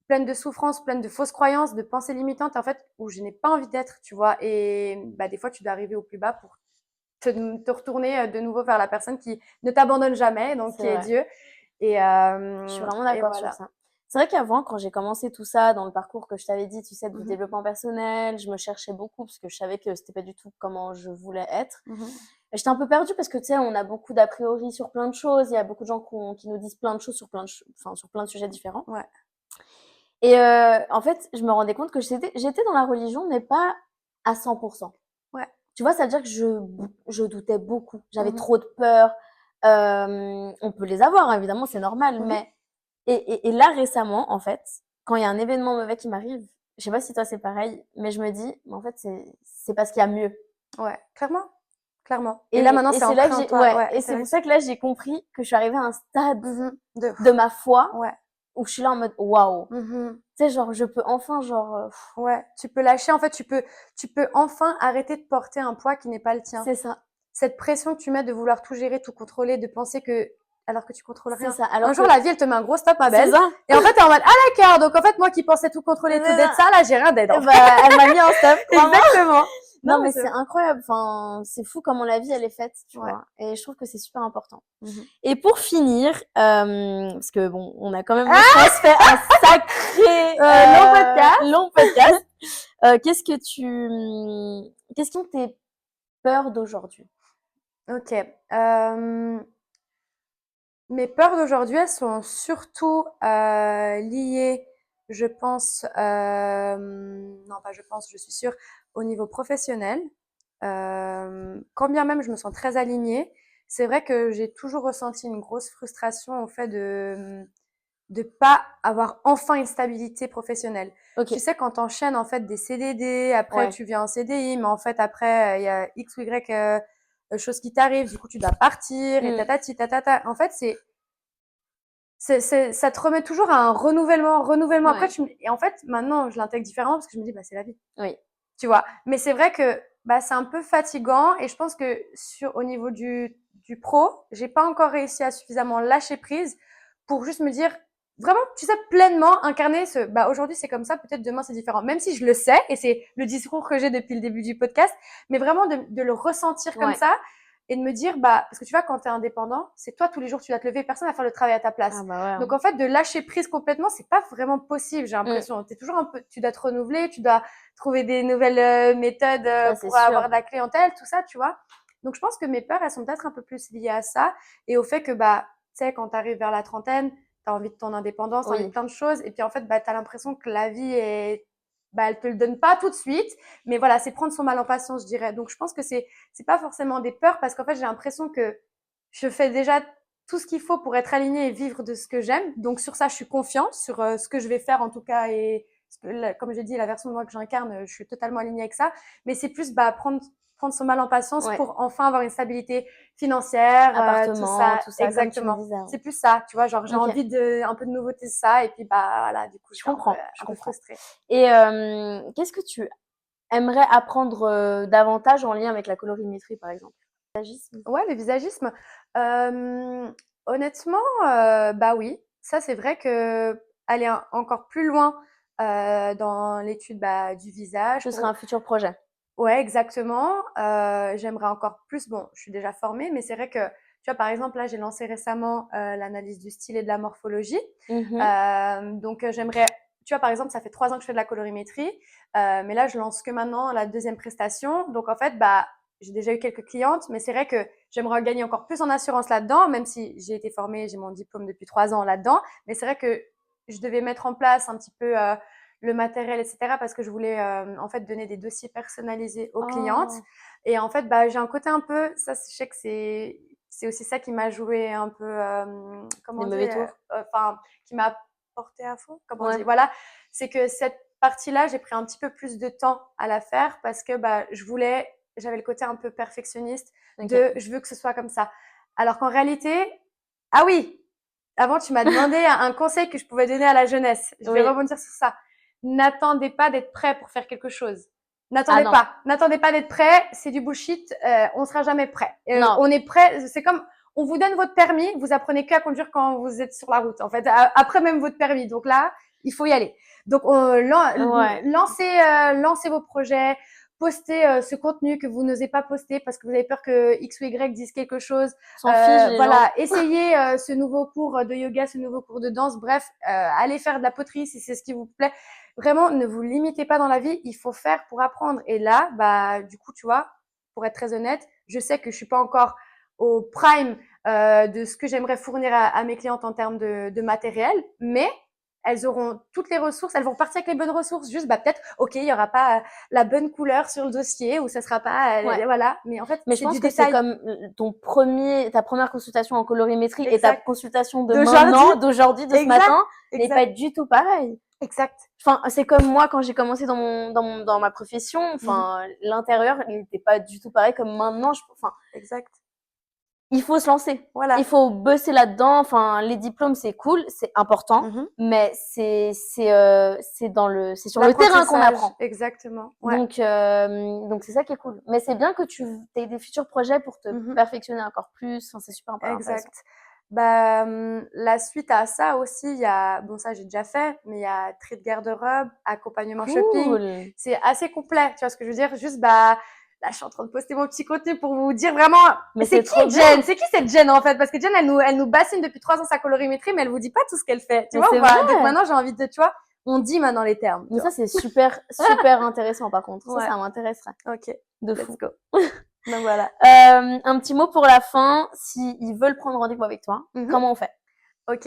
pleine de souffrances, pleine de fausses croyances, de pensées limitantes en fait où je n'ai pas envie d'être, tu vois. Et bah des fois tu dois arriver au plus bas pour te retourner de nouveau vers la personne qui ne t'abandonne jamais, donc C'est qui est vrai. Dieu. Je suis vraiment Et d'accord sur voilà. ça. C'est vrai qu'avant, quand j'ai commencé tout ça, dans le parcours que je t'avais dit, tu sais, du Mhm. développement personnel, je me cherchais beaucoup parce que je savais que c'était pas du tout comment je voulais être. Mhm. Et j'étais un peu perdue parce que, tu sais, on a beaucoup d'a priori sur plein de choses. Il y a beaucoup de gens qui nous disent plein de choses sur enfin, sur plein de sujets différents. Ouais. Et en fait, je me rendais compte que j'étais dans la religion, mais pas à 100%. Ouais. Tu vois, ça veut dire que je doutais beaucoup. J'avais Mhm. trop de peur. On peut les avoir, hein, évidemment, c'est normal. Mhm. Mais et là, récemment, en fait, quand il y a un événement mauvais qui m'arrive, je sais pas si toi c'est pareil, mais je me dis, mais en fait, c'est parce qu'il y a mieux. Ouais, clairement, clairement. Et là, maintenant, Et c'est c'est là ancré que en j'ai, toi. ouais, Ouais, et c'est c'est vrai. pour ça que là, j'ai compris que je suis arrivée à un stade Mhm. De de ouf. ma foi Ouais. où je suis là en mode, waouh. Mhm. Tu sais, genre, je peux enfin, genre, Ouais, tu peux lâcher. En fait, tu peux enfin arrêter de porter un poids qui n'est pas le tien. c'est ça. Cette pression que tu mets de vouloir tout gérer, tout contrôler, de penser que, alors que tu contrôles C'est rien. ça. Un Alors que, jour, la vie, elle te met un gros stop, ma c'est belle. ça. Et en fait, t'es en mode, ah d'accord. Donc, en fait, moi qui pensais tout contrôler, tout C'est d'être ça. ça, là, j'ai rien d'être. Et bah, elle m'a mis en stop, crois-moi. Exactement. Non, Mais mais c'est c'est vrai. incroyable. Enfin, c'est fou comment la vie, elle est faite, tu Ouais. vois. Et je trouve que c'est super important. Mhm. Et pour finir, parce que bon, on a quand même, je pense, fait un sacré Long podcast. long podcast. Qu'est-ce qui ont tes peurs d'aujourd'hui? Ok. Mes peurs d'aujourd'hui, elles sont surtout liées, je pense, non pas je pense, je suis sûre, au niveau professionnel. Quand bien même je me sens très alignée, c'est vrai que j'ai toujours ressenti une grosse frustration au fait de pas avoir enfin une stabilité professionnelle. Ok, Tu sais, quand t'enchaînes en fait des CDD, après ouais. tu viens en CDI, mais en fait après il y a X ou Y choses qui t'arrivent, du coup tu dois partir et Mm. tatati tatata. En fait, ça te remet toujours à un renouvellement. Après, Ouais, et en fait, maintenant, je l'intègre différemment parce que je me dis, bah, c'est la vie, oui, tu vois. Mais c'est vrai que, bah, c'est un peu fatigant et je pense que au niveau du pro, j'ai pas encore réussi à suffisamment lâcher prise pour juste me dire, vraiment, tu sais, pleinement incarner bah, aujourd'hui c'est comme ça, peut-être demain c'est différent. Même si je le sais et c'est le discours que j'ai depuis le début du podcast, mais vraiment de le ressentir comme ouais. ça et de me dire, bah, parce que tu vois, quand tu es indépendant, c'est toi tous les jours, tu vas te lever, personne va faire le travail à ta Ah place. bah ouais. Donc, Hein. en fait, de lâcher prise complètement, c'est pas vraiment possible, j'ai Mm. l'impression. T'es toujours un peu, tu dois te renouveler, tu dois trouver des nouvelles méthodes Ça, c'est pour avoir sûr. de la clientèle, tout ça, tu vois. Donc, je pense que mes peurs, elles sont peut-être un peu plus liées à ça et au fait que, bah, tu sais, quand tu arrives vers la trentaine, tu as envie de ton indépendance, tu as envie de Oui, plein de choses. Et puis, en fait, bah, tu as l'impression que la vie est, bah, elle te le donne pas tout de suite. Mais voilà, c'est prendre son mal en patience, je dirais. Donc, je pense que c'est pas forcément des peurs parce qu'en fait, j'ai l'impression que je fais déjà tout ce qu'il faut pour être alignée et vivre de ce que j'aime. Donc, sur ça, je suis confiante sur ce que je vais faire en tout cas. Et comme j'ai dit, la version de moi que j'incarne, je suis totalement alignée avec ça. Mais c'est plus bah, prendre son mal en patience ouais. pour enfin avoir une stabilité financière, tout Appartement, ça. tout ça, comme tu me Exactement. disais. C'est plus ça, tu vois, genre j'ai Ok, envie de un peu de nouveauté, ça, et puis bah voilà, du coup, je je suis comprends, je un peu comprends. frustrée. Et qu'est-ce que tu aimerais apprendre davantage en lien avec la colorimétrie, par exemple? L'agisme? Ouais, le visagisme. Euh, Honnêtement, bah oui, ça c'est vrai que aller encore plus loin dans l'étude bah, du visage Ce serait pour un futur projet. ouais, exactement. J'aimerais encore plus. Bon, je suis déjà formée, mais c'est vrai que, tu vois, par exemple, là, j'ai lancé récemment l'analyse du style et de la morphologie. Mhm. Donc, j'aimerais, tu vois, par exemple, ça fait 3 ans que je fais de la colorimétrie, mais là, je lance que maintenant la deuxième prestation. Donc, en fait, bah, j'ai déjà eu quelques clientes, mais c'est vrai que j'aimerais gagner encore plus en assurance là-dedans, même si j'ai été formée, j'ai mon diplôme depuis 3 ans là-dedans. Mais c'est vrai que je devais mettre en place un petit peu le matériel, etc. parce que je voulais en fait donner des dossiers personnalisés aux clientes. Oh, Et en fait, bah, j'ai un côté un peu, ça, je sais que c'est aussi ça qui m'a joué un peu, des comment mauvais dire, tours. enfin, qui m'a porté à fond, comment on Ouais, dit. Voilà, c'est que cette partie-là, j'ai pris un petit peu plus de temps à la faire parce que bah, j'avais le côté un peu perfectionniste ok. de je veux que ce soit comme ça. Alors qu'en réalité, ah oui, avant tu m'as demandé un conseil que je pouvais donner à la jeunesse. Je vais Oui. rebondir sur ça. N'attendez pas d'être prêt pour faire quelque chose. Ah non, N'attendez pas d'être prêt, c'est du bullshit, on sera jamais prêt. non. On est prêt, c'est comme, on vous donne votre permis, vous apprenez qu'à conduire quand vous êtes sur la route, en fait, après même votre permis. Donc là, il faut y aller. Donc, Ouais. lancez vos projets, poster ce contenu que vous n'osez pas poster parce que vous avez peur que X ou Y dise quelque chose. S'en fiche, les gens. Voilà, essayez ce nouveau cours de yoga, ce nouveau cours de danse. Bref, allez faire de la poterie si c'est ce qui vous plaît. Vraiment, ne vous limitez pas dans la vie. Il faut faire pour apprendre. Et là, bah, du coup, tu vois, pour être très honnête, je sais que je suis pas encore au prime de ce que j'aimerais fournir à mes clientes en termes de matériel, mais elles auront toutes les ressources, elles vont partir avec les bonnes ressources. Juste, bah, peut-être, ok, il y aura pas la bonne couleur sur le dossier ou ça sera pas, Ouais. voilà. Mais en fait, Mais je c'est pense du que détail. c'est comme ta première consultation en colorimétrie et ta Exact. consultation de D'aujourd'hui. maintenant, d'aujourd'hui, de ce Exact. matin, n'est Exact. pas du tout pareil. Exact. Enfin, c'est comme moi quand j'ai commencé dans ma profession. Enfin, l'intérieur, il n'était pas du tout pareil comme maintenant. Enfin, Exact. il faut se lancer. Voilà. Il faut bosser là-dedans. Enfin, les diplômes, c'est cool, c'est important, mais c'est sur le terrain qu'on apprend. Exactement. Ouais. Donc c'est ça qui est cool. Mais c'est bien que tu aies des futurs projets pour te perfectionner encore plus. Enfin, c'est super intéressant. Exact. Bah, la suite à ça aussi, il y a, bon, ça j'ai déjà fait, mais il y a tri de garde-robe, accompagnement shopping. C'est assez complet, tu vois ce que je veux dire? Juste, bah, là, je suis en train de poster mon petit contenu pour vous dire vraiment, Mais c'est qui Jen? C'est qui cette Jen, en fait? Parce que Jen, elle nous bassine depuis 3 ans sa colorimétrie, mais elle vous dit pas tout ce qu'elle fait. Tu vois, ou pas? Donc maintenant, j'ai envie de, tu vois, on dit maintenant les termes. Mais ça, c'est super, super intéressant, par contre. Ouais. Ça m'intéresserait. Ok. De fou. Let's go. Donc voilà. Un petit mot pour la fin. S'ils veulent prendre rendez-vous avec toi, comment on fait? Ok.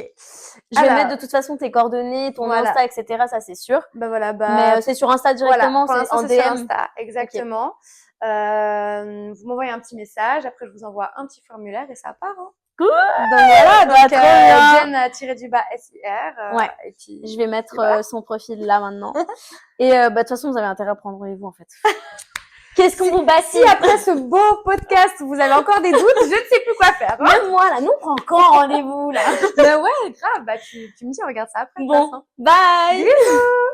Je vais mettre de toute façon tes coordonnées, ton Insta, etc. Ça, c'est sûr. Bah voilà. Mais c'est sur Insta directement, voilà. c'est en DM. Sur Insta, exactement. Okay. Vous m'envoyez un petit message, après je vous envoie un petit formulaire et ça part. Hein. Cool. Donc voilà, donc Jen-SIR. Ouais. Et puis, je vais mettre son profil là maintenant. Et bah de toute façon, vous avez intérêt à prendre rendez-vous en fait. Qu'est-ce qu'on vous bassine? Si après ce beau podcast, vous avez encore des doutes, je ne sais plus quoi faire. Hein. Même moi, là, nous, on prend encore rendez-vous, là. Bah ouais, grave. Bah, tu me dis, regarde ça après. Bon, bye! Bisous!